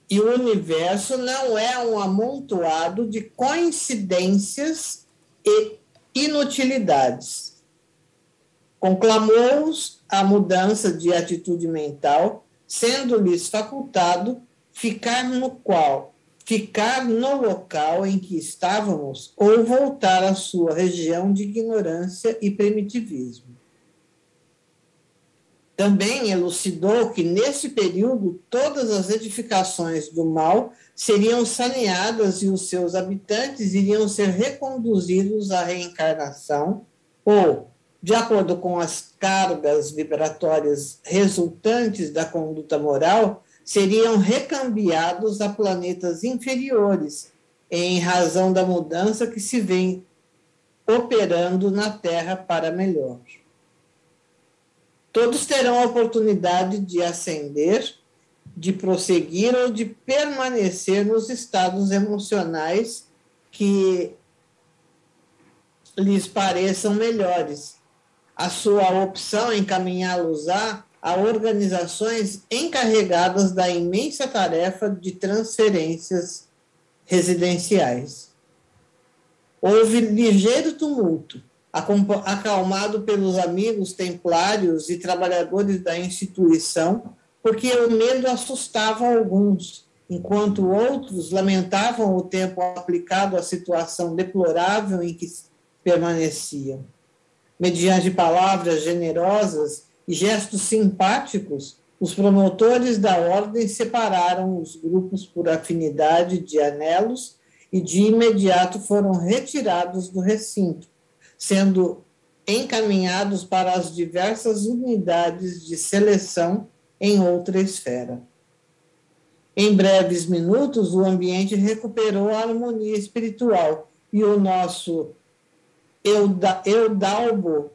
e o universo não é um amontoado de coincidências e inutilidades. Conclamou-os a mudança de atitude mental, sendo-lhes facultado ficar no local em que estávamos ou voltar à sua região de ignorância e primitivismo. Também elucidou que, nesse período, todas as edificações do mal seriam saneadas e os seus habitantes iriam ser reconduzidos à reencarnação ou, de acordo com as cargas vibratórias resultantes da conduta moral, seriam recambiados a planetas inferiores, em razão da mudança que se vem operando na Terra para melhor. Todos terão a oportunidade de ascender, de prosseguir ou de permanecer nos estados emocionais que lhes pareçam melhores. A sua opção é encaminhá-los a organizações encarregadas da imensa tarefa de transferências residenciais. Houve ligeiro tumulto, acalmado pelos amigos templários e trabalhadores da instituição, porque o medo assustava alguns, enquanto outros lamentavam o tempo aplicado à situação deplorável em que permaneciam. Mediante palavras generosas e gestos simpáticos, os promotores da ordem separaram os grupos por afinidade de anelos e de imediato foram retirados do recinto, sendo encaminhados para as diversas unidades de seleção em outra esfera. Em breves minutos, o ambiente recuperou a harmonia espiritual e o nosso Eudalbo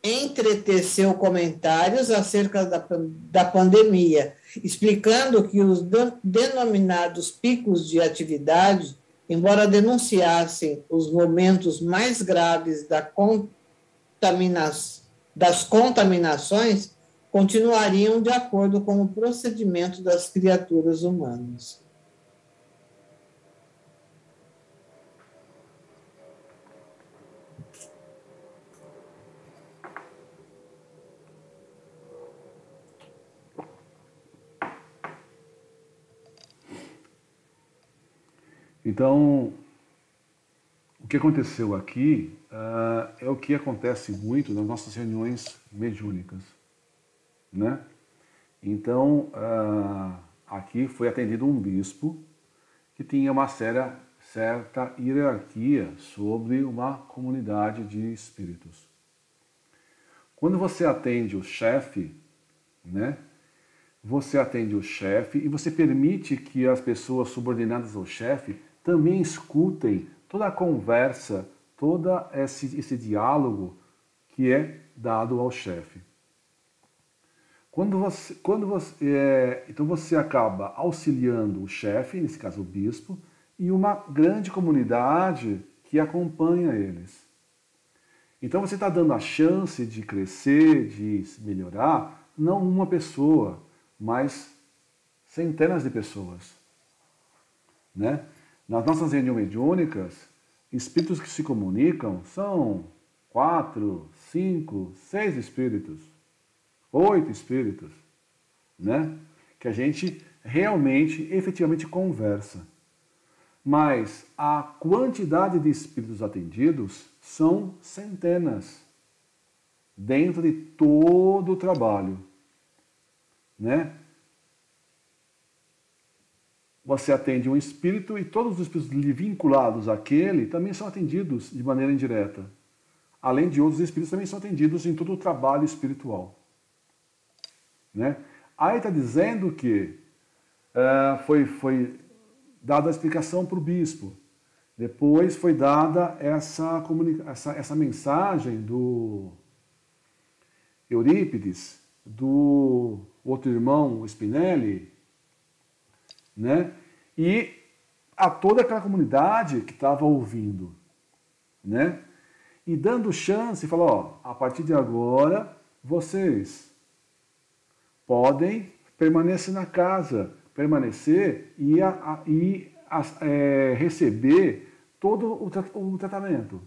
entreteceu comentários acerca da pandemia, explicando que os denominados picos de atividade, embora denunciassem os momentos mais graves das contaminações, continuariam de acordo com o procedimento das criaturas humanas. Então, o que aconteceu aqui é o que acontece muito nas nossas reuniões mediúnicas, né? Então, aqui foi atendido um bispo que tinha uma certa hierarquia sobre uma comunidade de espíritos. Quando você atende o chefe, né? Você atende o chefe e você permite que as pessoas subordinadas ao chefe também escutem toda a conversa, todo esse diálogo que é dado ao chefe. Então você acaba auxiliando o chefe, nesse caso o bispo, e uma grande comunidade que acompanha eles. Então você está dando a chance de crescer, de se melhorar, não uma pessoa, mas centenas de pessoas, né? Nas nossas reuniões mediúnicas, espíritos que se comunicam são 4, 5, 6 espíritos, 8 espíritos, né? Que a gente realmente, efetivamente conversa. Mas a quantidade de espíritos atendidos são centenas, dentro de todo o trabalho, né? Você atende um espírito e todos os espíritos vinculados àquele também são atendidos de maneira indireta. Além de outros espíritos também são atendidos em todo o trabalho espiritual, né? Aí está dizendo que foi dada a explicação para o bispo. Depois foi dada essa mensagem do Eurípides, do outro irmão, o Spinelli, né? E a toda aquela comunidade que estava ouvindo, né? E dando chance, falou, ó, a partir de agora, vocês podem permanecer na casa, permanecer e receber todo o tratamento.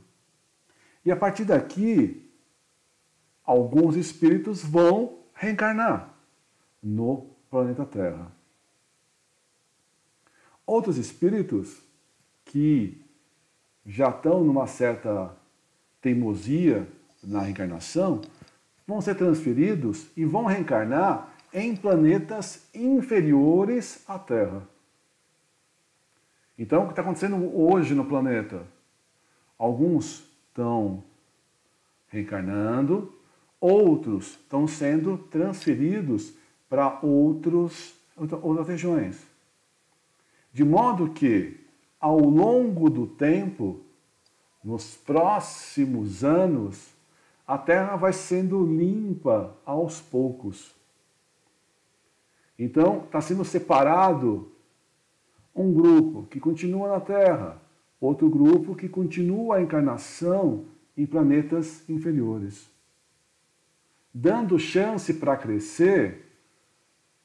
E a partir daqui, alguns espíritos vão reencarnar no planeta Terra. Outros espíritos que já estão numa certa teimosia na reencarnação vão ser transferidos e vão reencarnar em planetas inferiores à Terra. Então, o que está acontecendo hoje no planeta? Alguns estão reencarnando, outros estão sendo transferidos para outras regiões. De modo que, ao longo do tempo, nos próximos anos, a Terra vai sendo limpa aos poucos. Então, está sendo separado um grupo que continua na Terra, outro grupo que continua a encarnação em planetas inferiores. Dando chance para crescer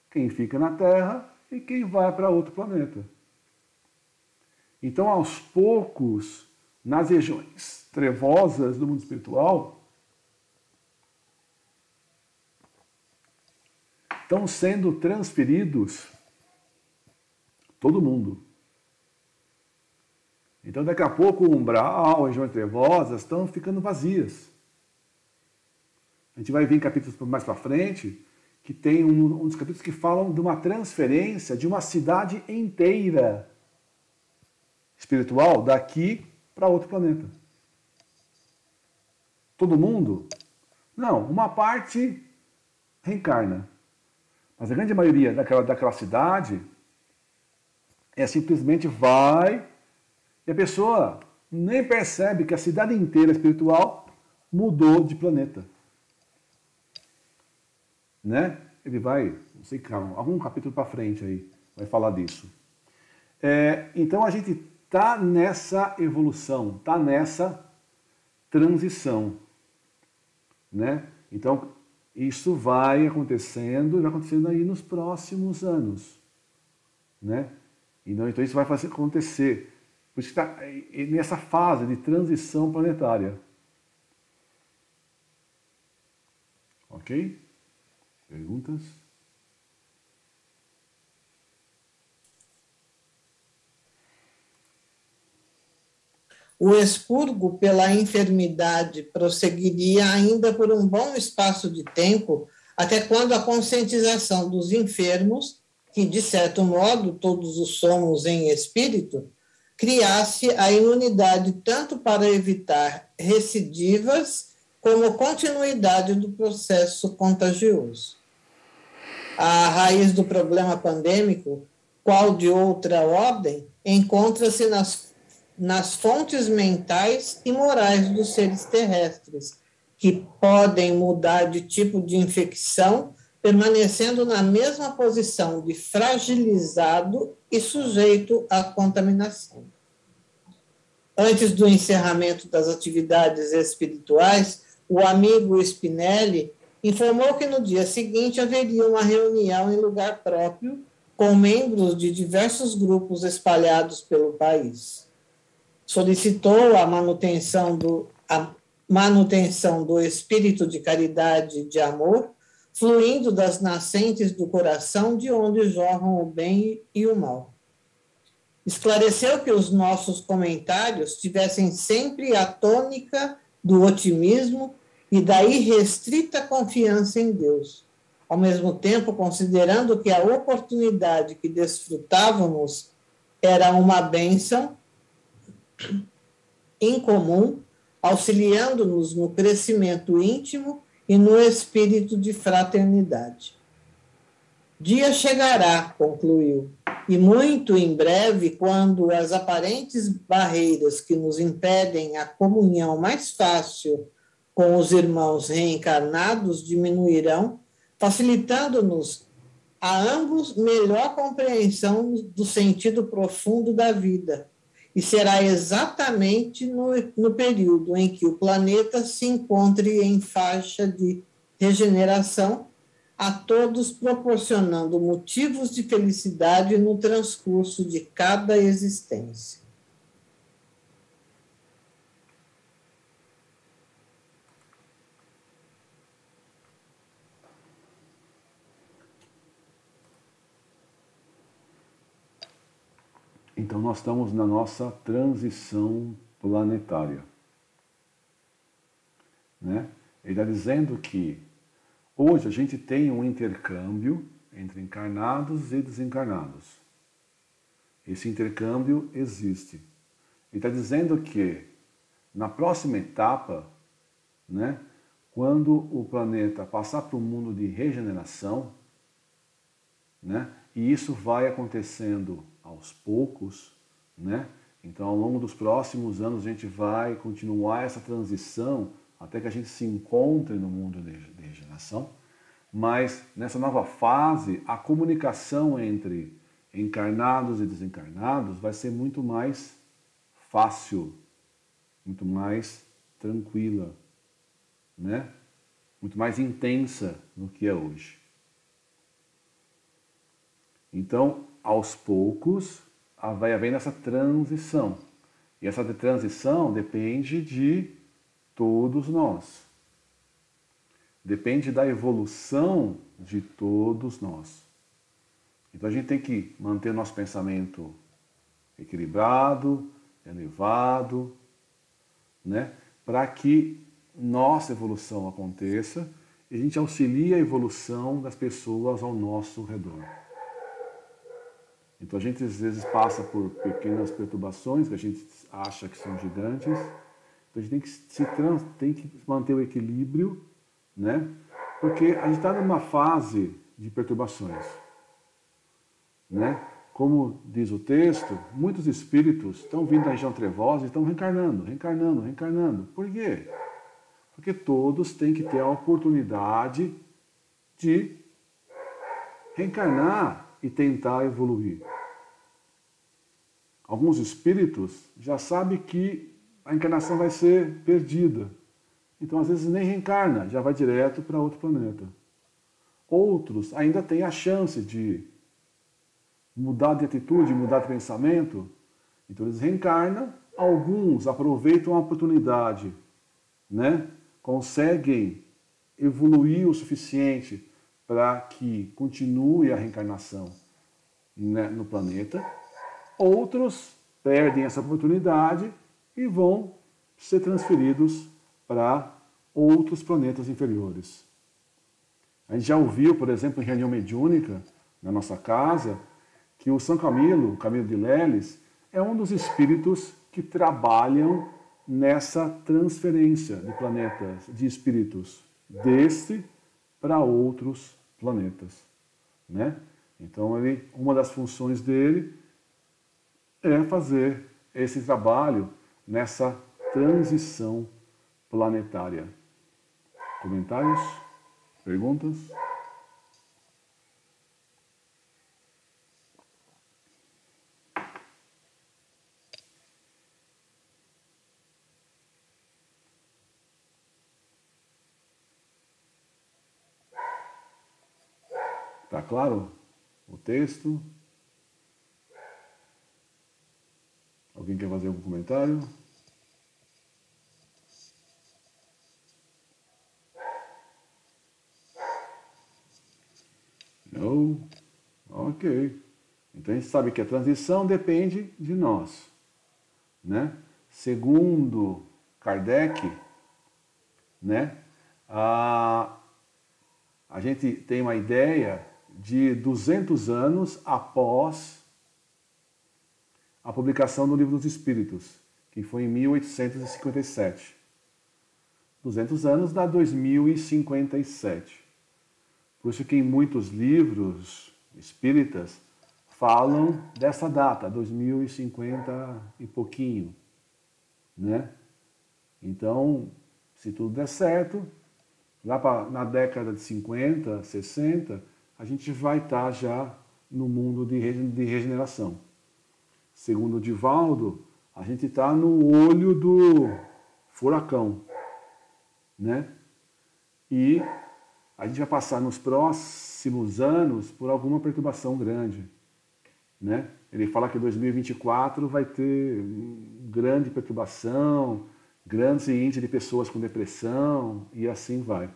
quem fica na Terra e quem vai para outro planeta. Então, aos poucos, nas regiões trevosas do mundo espiritual, estão sendo transferidos todo mundo. Então, daqui a pouco, o umbral, as regiões trevosas estão ficando vazias. A gente vai ver em capítulos mais para frente que tem um dos capítulos que falam de uma transferência de uma cidade inteira espiritual daqui para outro planeta. Todo mundo? Não, uma parte reencarna. Mas a grande maioria daquela cidade simplesmente vai e a pessoa nem percebe que a cidade inteira espiritual mudou de planeta. Né? Ele vai, não sei, algum capítulo para frente aí, vai falar disso. Então a gente está nessa evolução, está nessa transição. Né? Então, isso vai acontecendo aí nos próximos anos, né? Então isso vai fazer acontecer. Por isso que está nessa fase de transição planetária. Ok? Perguntas? O expurgo pela enfermidade prosseguiria ainda por um bom espaço de tempo, até quando a conscientização dos enfermos, que de certo modo todos os somos em espírito, criasse a imunidade tanto para evitar recidivas como continuidade do processo contagioso. A raiz do problema pandêmico, qual de outra ordem, encontra-se nas fontes mentais e morais dos seres terrestres, que podem mudar de tipo de infecção, permanecendo na mesma posição de fragilizado e sujeito à contaminação. Antes do encerramento das atividades espirituais, o amigo Spinelli informou que no dia seguinte haveria uma reunião em lugar próprio com membros de diversos grupos espalhados pelo país. Solicitou a manutenção do espírito de caridade e de amor, fluindo das nascentes do coração de onde jorram o bem e o mal. Esclareceu que os nossos comentários tivessem sempre a tônica do otimismo e da irrestrita confiança em Deus, ao mesmo tempo considerando que a oportunidade que desfrutávamos era uma bênção incomum, auxiliando-nos no crescimento íntimo e no espírito de fraternidade. Dia chegará, concluiu, e muito em breve, quando as aparentes barreiras que nos impedem a comunhão mais fácil com os irmãos reencarnados diminuirão, facilitando-nos a ambos melhor compreensão do sentido profundo da vida. E será exatamente no período em que o planeta se encontre em faixa de regeneração, a todos proporcionando motivos de felicidade no transcurso de cada existência. Então nós estamos na nossa transição planetária, né? Ele está dizendo que hoje a gente tem um intercâmbio entre encarnados e desencarnados. Esse intercâmbio existe. Ele está dizendo que na próxima etapa, né, quando o planeta passar para o mundo de regeneração, né, e isso vai acontecendo aos poucos, né? Então, ao longo dos próximos anos, a gente vai continuar essa transição até que a gente se encontre no mundo de regeneração. Mas, nessa nova fase, a comunicação entre encarnados e desencarnados vai ser muito mais fácil, muito mais tranquila, né? Muito mais intensa do que é hoje. Então, aos poucos, vai havendo essa transição. E essa transição depende de todos nós. Depende da evolução de todos nós. Então a gente tem que manter nosso pensamento equilibrado, elevado, né? Para que nossa evolução aconteça e a gente auxilie a evolução das pessoas ao nosso redor. Então a gente às vezes passa por pequenas perturbações que a gente acha que são gigantes. Então a gente tem que manter o equilíbrio, né? Porque a gente está numa fase de perturbações, né? Como diz o texto, muitos espíritos estão vindo da região trevosa e estão reencarnando. Por quê? Porque todos têm que ter a oportunidade de reencarnar e tentar evoluir. Alguns espíritos já sabem que a encarnação vai ser perdida, Então, às vezes, nem reencarna, já vai direto para outro planeta. Outros ainda têm a chance de mudar de atitude, mudar de pensamento. Então, eles reencarnam. Alguns aproveitam a oportunidade, né? Conseguem evoluir o suficiente para que continue a reencarnação, né, no planeta. Outros perdem essa oportunidade e vão ser transferidos para outros planetas inferiores. A gente já ouviu, por exemplo, em reunião mediúnica, na nossa casa, que o São Camilo, o Camilo de Leles, é um dos espíritos que trabalham nessa transferência de planetas, de espíritos deste para outros planetas, né? Então, uma das funções dele é fazer esse trabalho nessa transição planetária. Comentários? Perguntas? Tá claro o texto? Alguém quer fazer algum comentário? Não? Ok. Então a gente sabe que a transição depende de nós, né? Segundo Kardec, né? A gente tem uma ideia de 200 anos após a publicação do Livro dos Espíritos, que foi em 1857. 200 anos dá 2057. Por isso que em muitos livros espíritas falam dessa data, 2050 e pouquinho, né? Então, se tudo der certo, lá na década de 50, 60, a gente vai estar já no mundo de regeneração. Segundo o Divaldo, a gente está no olho do furacão, né? E a gente vai passar nos próximos anos por alguma perturbação grande, né? Ele fala que 2024 vai ter grande perturbação, grandes índices de pessoas com depressão e assim vai.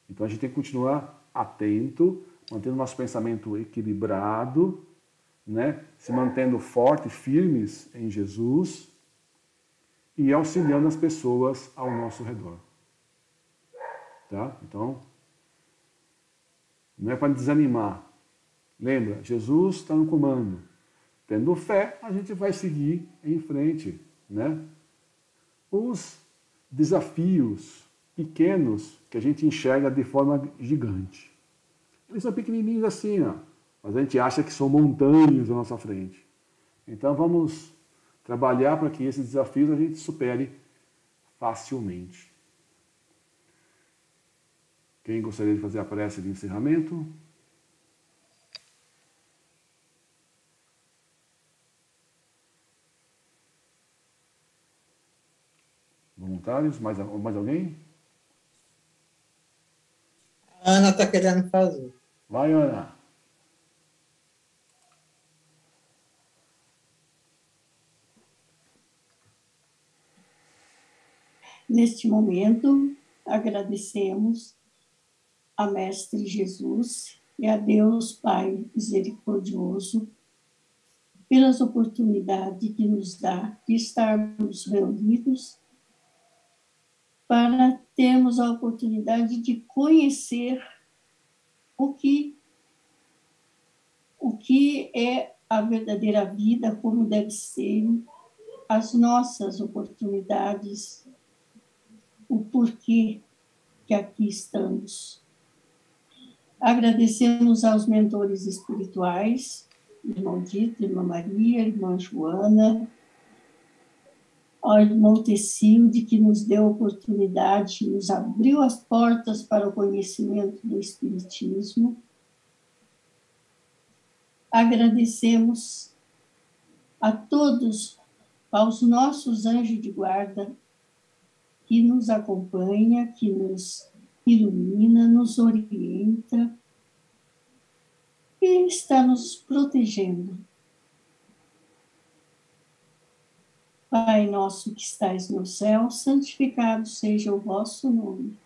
Então a gente tem que continuar atento, mantendo nosso pensamento equilibrado, né? Se mantendo fortes, firmes em Jesus e auxiliando as pessoas ao nosso redor. Tá? Então, não é para desanimar. Lembra, Jesus está no comando. Tendo fé, a gente vai seguir em frente, né? Os desafios pequenos que a gente enxerga de forma gigante. Eles são pequenininhos assim, ó, mas a gente acha que são montanhas à nossa frente. Então vamos trabalhar para que esses desafios a gente supere facilmente. Quem gostaria de fazer a prece de encerramento? Voluntários? Mais alguém? A Ana está querendo fazer. Vai, Ana. Neste momento, agradecemos a Mestre Jesus e a Deus Pai misericordioso pelas oportunidades que nos dá de estarmos reunidos para termos a oportunidade de conhecer o que é a verdadeira vida, como deve ser, as nossas oportunidades, o porquê que aqui estamos. Agradecemos aos mentores espirituais, irmão Dito, irmã Maria, irmã Joana, ao irmão Tecilde, que nos deu a oportunidade, nos abriu as portas para o conhecimento do Espiritismo. Agradecemos a todos, aos nossos anjos de guarda, que nos acompanha, que nos ilumina, nos orienta e está nos protegendo. Pai nosso que estais no céu, santificado seja o vosso nome.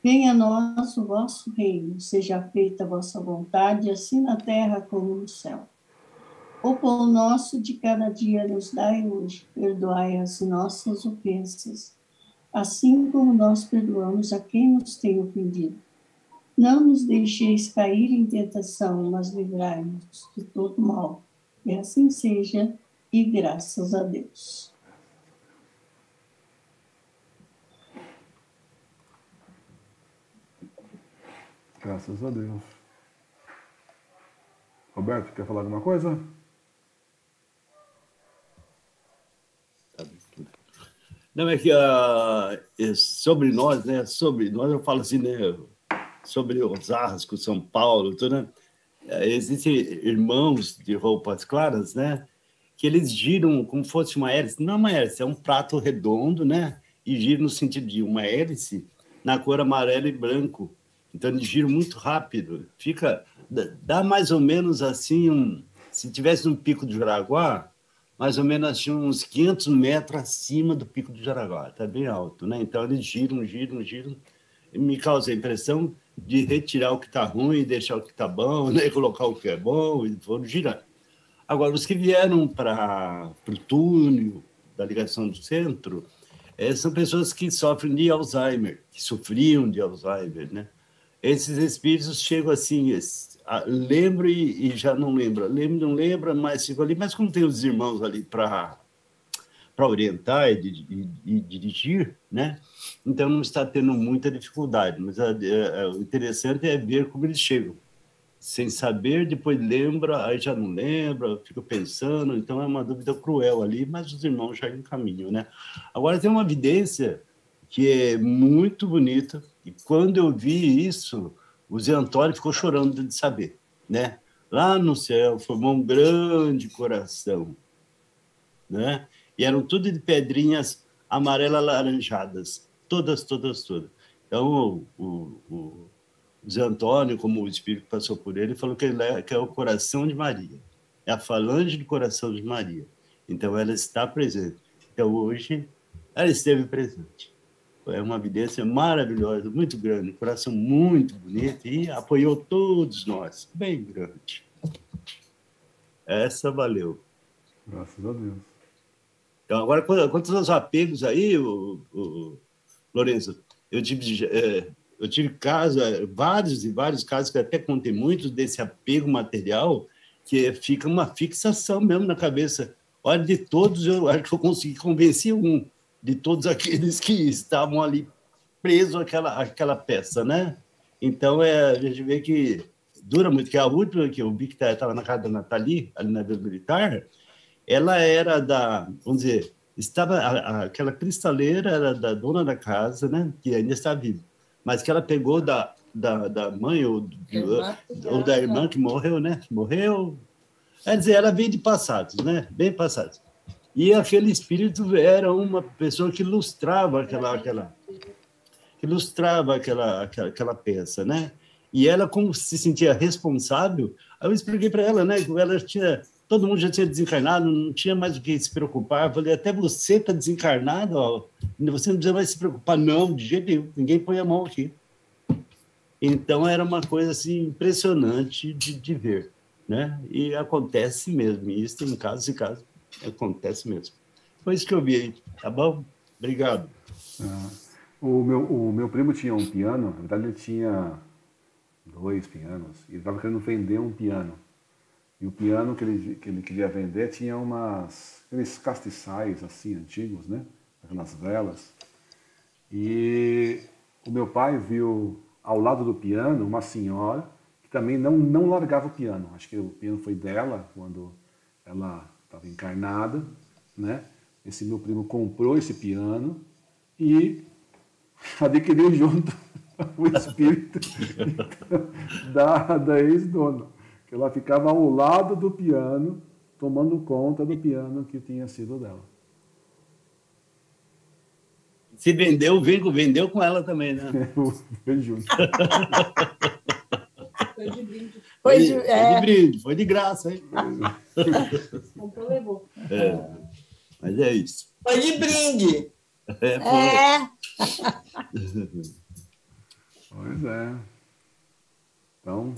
Venha a nós o vosso reino, seja feita a vossa vontade, assim na terra como no céu. O pão nosso de cada dia nos dai hoje, perdoai as nossas ofensas, assim como nós perdoamos a quem nos tem ofendido. Não nos deixeis cair em tentação, mas livrai-nos de todo mal. E assim seja, e graças a Deus. Graças a Deus. Roberto, quer falar alguma coisa? Não, é que sobre nós, né? Sobre nós, eu falo assim, né? Sobre Osasco, São Paulo, tudo, né? Existem irmãos de roupas claras, né? Que eles giram como fosse uma hélice. Não é uma hélice, é um prato redondo, né? E giram no sentido de uma hélice na cor amarelo e branco. Então, eles giram muito rápido. Dá mais ou menos assim, se tivesse um pico do Jaraguá, mais ou menos assim, uns 500 metros acima do pico do Jaraguá. Está bem alto, né? Então, eles giram. E me causa a impressão de retirar o que está ruim e deixar o que está bom, né? Colocar o que é bom e foram girando. Agora, os que vieram para o túnel da ligação do centro são pessoas que sofrem de Alzheimer, que sofriam de Alzheimer, né? Esses espíritos chegam assim, lembro e já não lembro, não lembra, mas ficam ali. Mas como tem os irmãos ali para orientar e dirigir, né? Então não está tendo muita dificuldade. Mas o interessante é ver como eles chegam. Sem saber, depois lembra, aí já não lembra, fica pensando. Então é uma dúvida cruel ali, mas os irmãos já encaminham, né? Agora tem uma evidência que é muito bonita, e quando eu vi isso, o Zé Antônio ficou chorando de saber, né? Lá no céu formou um grande coração, né? E eram tudo de pedrinhas amarelas alaranjadas, todas. Então, o Zé Antônio, como o Espírito passou por ele, falou que é o coração de Maria, é a falange do coração de Maria. Então, ela está presente. Então, hoje, ela esteve presente. É uma evidência maravilhosa, muito grande, um coração muito bonito e apoiou todos nós, bem grande. Essa valeu. Graças a Deus. Então, agora, quanto aos apegos aí, Lourenço, eu tive casos, vários casos, que até contei muitos desse apego material, que fica uma fixação mesmo na cabeça. Olha, de todos, eu acho que eu consegui convencer de todos aqueles que estavam ali presos àquela peça, né? Então, a gente vê que dura muito, que a última que eu vi que estava na casa da Nathalie, ali na Vila Militar, ela era vamos dizer, aquela cristaleira era da dona da casa, né? Que ainda está viva, mas que ela pegou da mãe ou da irmã que morreu, né? Morreu. Quer dizer, ela veio de passados, né? Bem passados. E aquele espírito era uma pessoa que ilustrava aquela peça, né? E ela, como se sentia responsável, aí eu expliquei para ela, né? Que ela todo mundo já tinha desencarnado, não tinha mais o que se preocupar. Eu falei, até você está desencarnado, ó, você não precisa mais se preocupar, não, de jeito nenhum, ninguém põe a mão aqui. Então, era uma coisa assim, impressionante de ver, né? E acontece mesmo, e isso tem casos e casos. Acontece mesmo. Foi isso que eu vi aí, tá bom? Obrigado. O meu primo tinha um piano, na verdade ele tinha 2 pianos, e ele estava querendo vender um piano. E o piano que ele queria vender tinha aqueles castiçais assim, antigos, né? Aquelas velas. E o meu pai viu ao lado do piano uma senhora que também não largava o piano. Acho que o piano foi dela quando ela estava encarnada, né? Esse meu primo comprou esse piano e adquiriu junto o espírito da ex-dona, que ela ficava ao lado do piano, tomando conta do piano que tinha sido dela. Se vendeu, vendeu com ela também, né? Foi junto. Foi de brinde. Foi de brinde, foi de graça, hein? Comprou, levou. Mas é isso. Foi de brinde. Pois é. Então,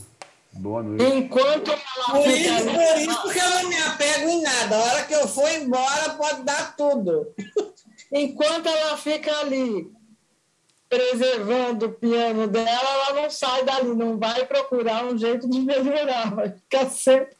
boa noite. Enquanto ela fica Por isso que eu não me apego em nada. A hora que eu for embora, pode dar tudo. Enquanto ela fica ali preservando o piano dela, ela não sai dali, não vai procurar um jeito de melhorar, vai ficar sempre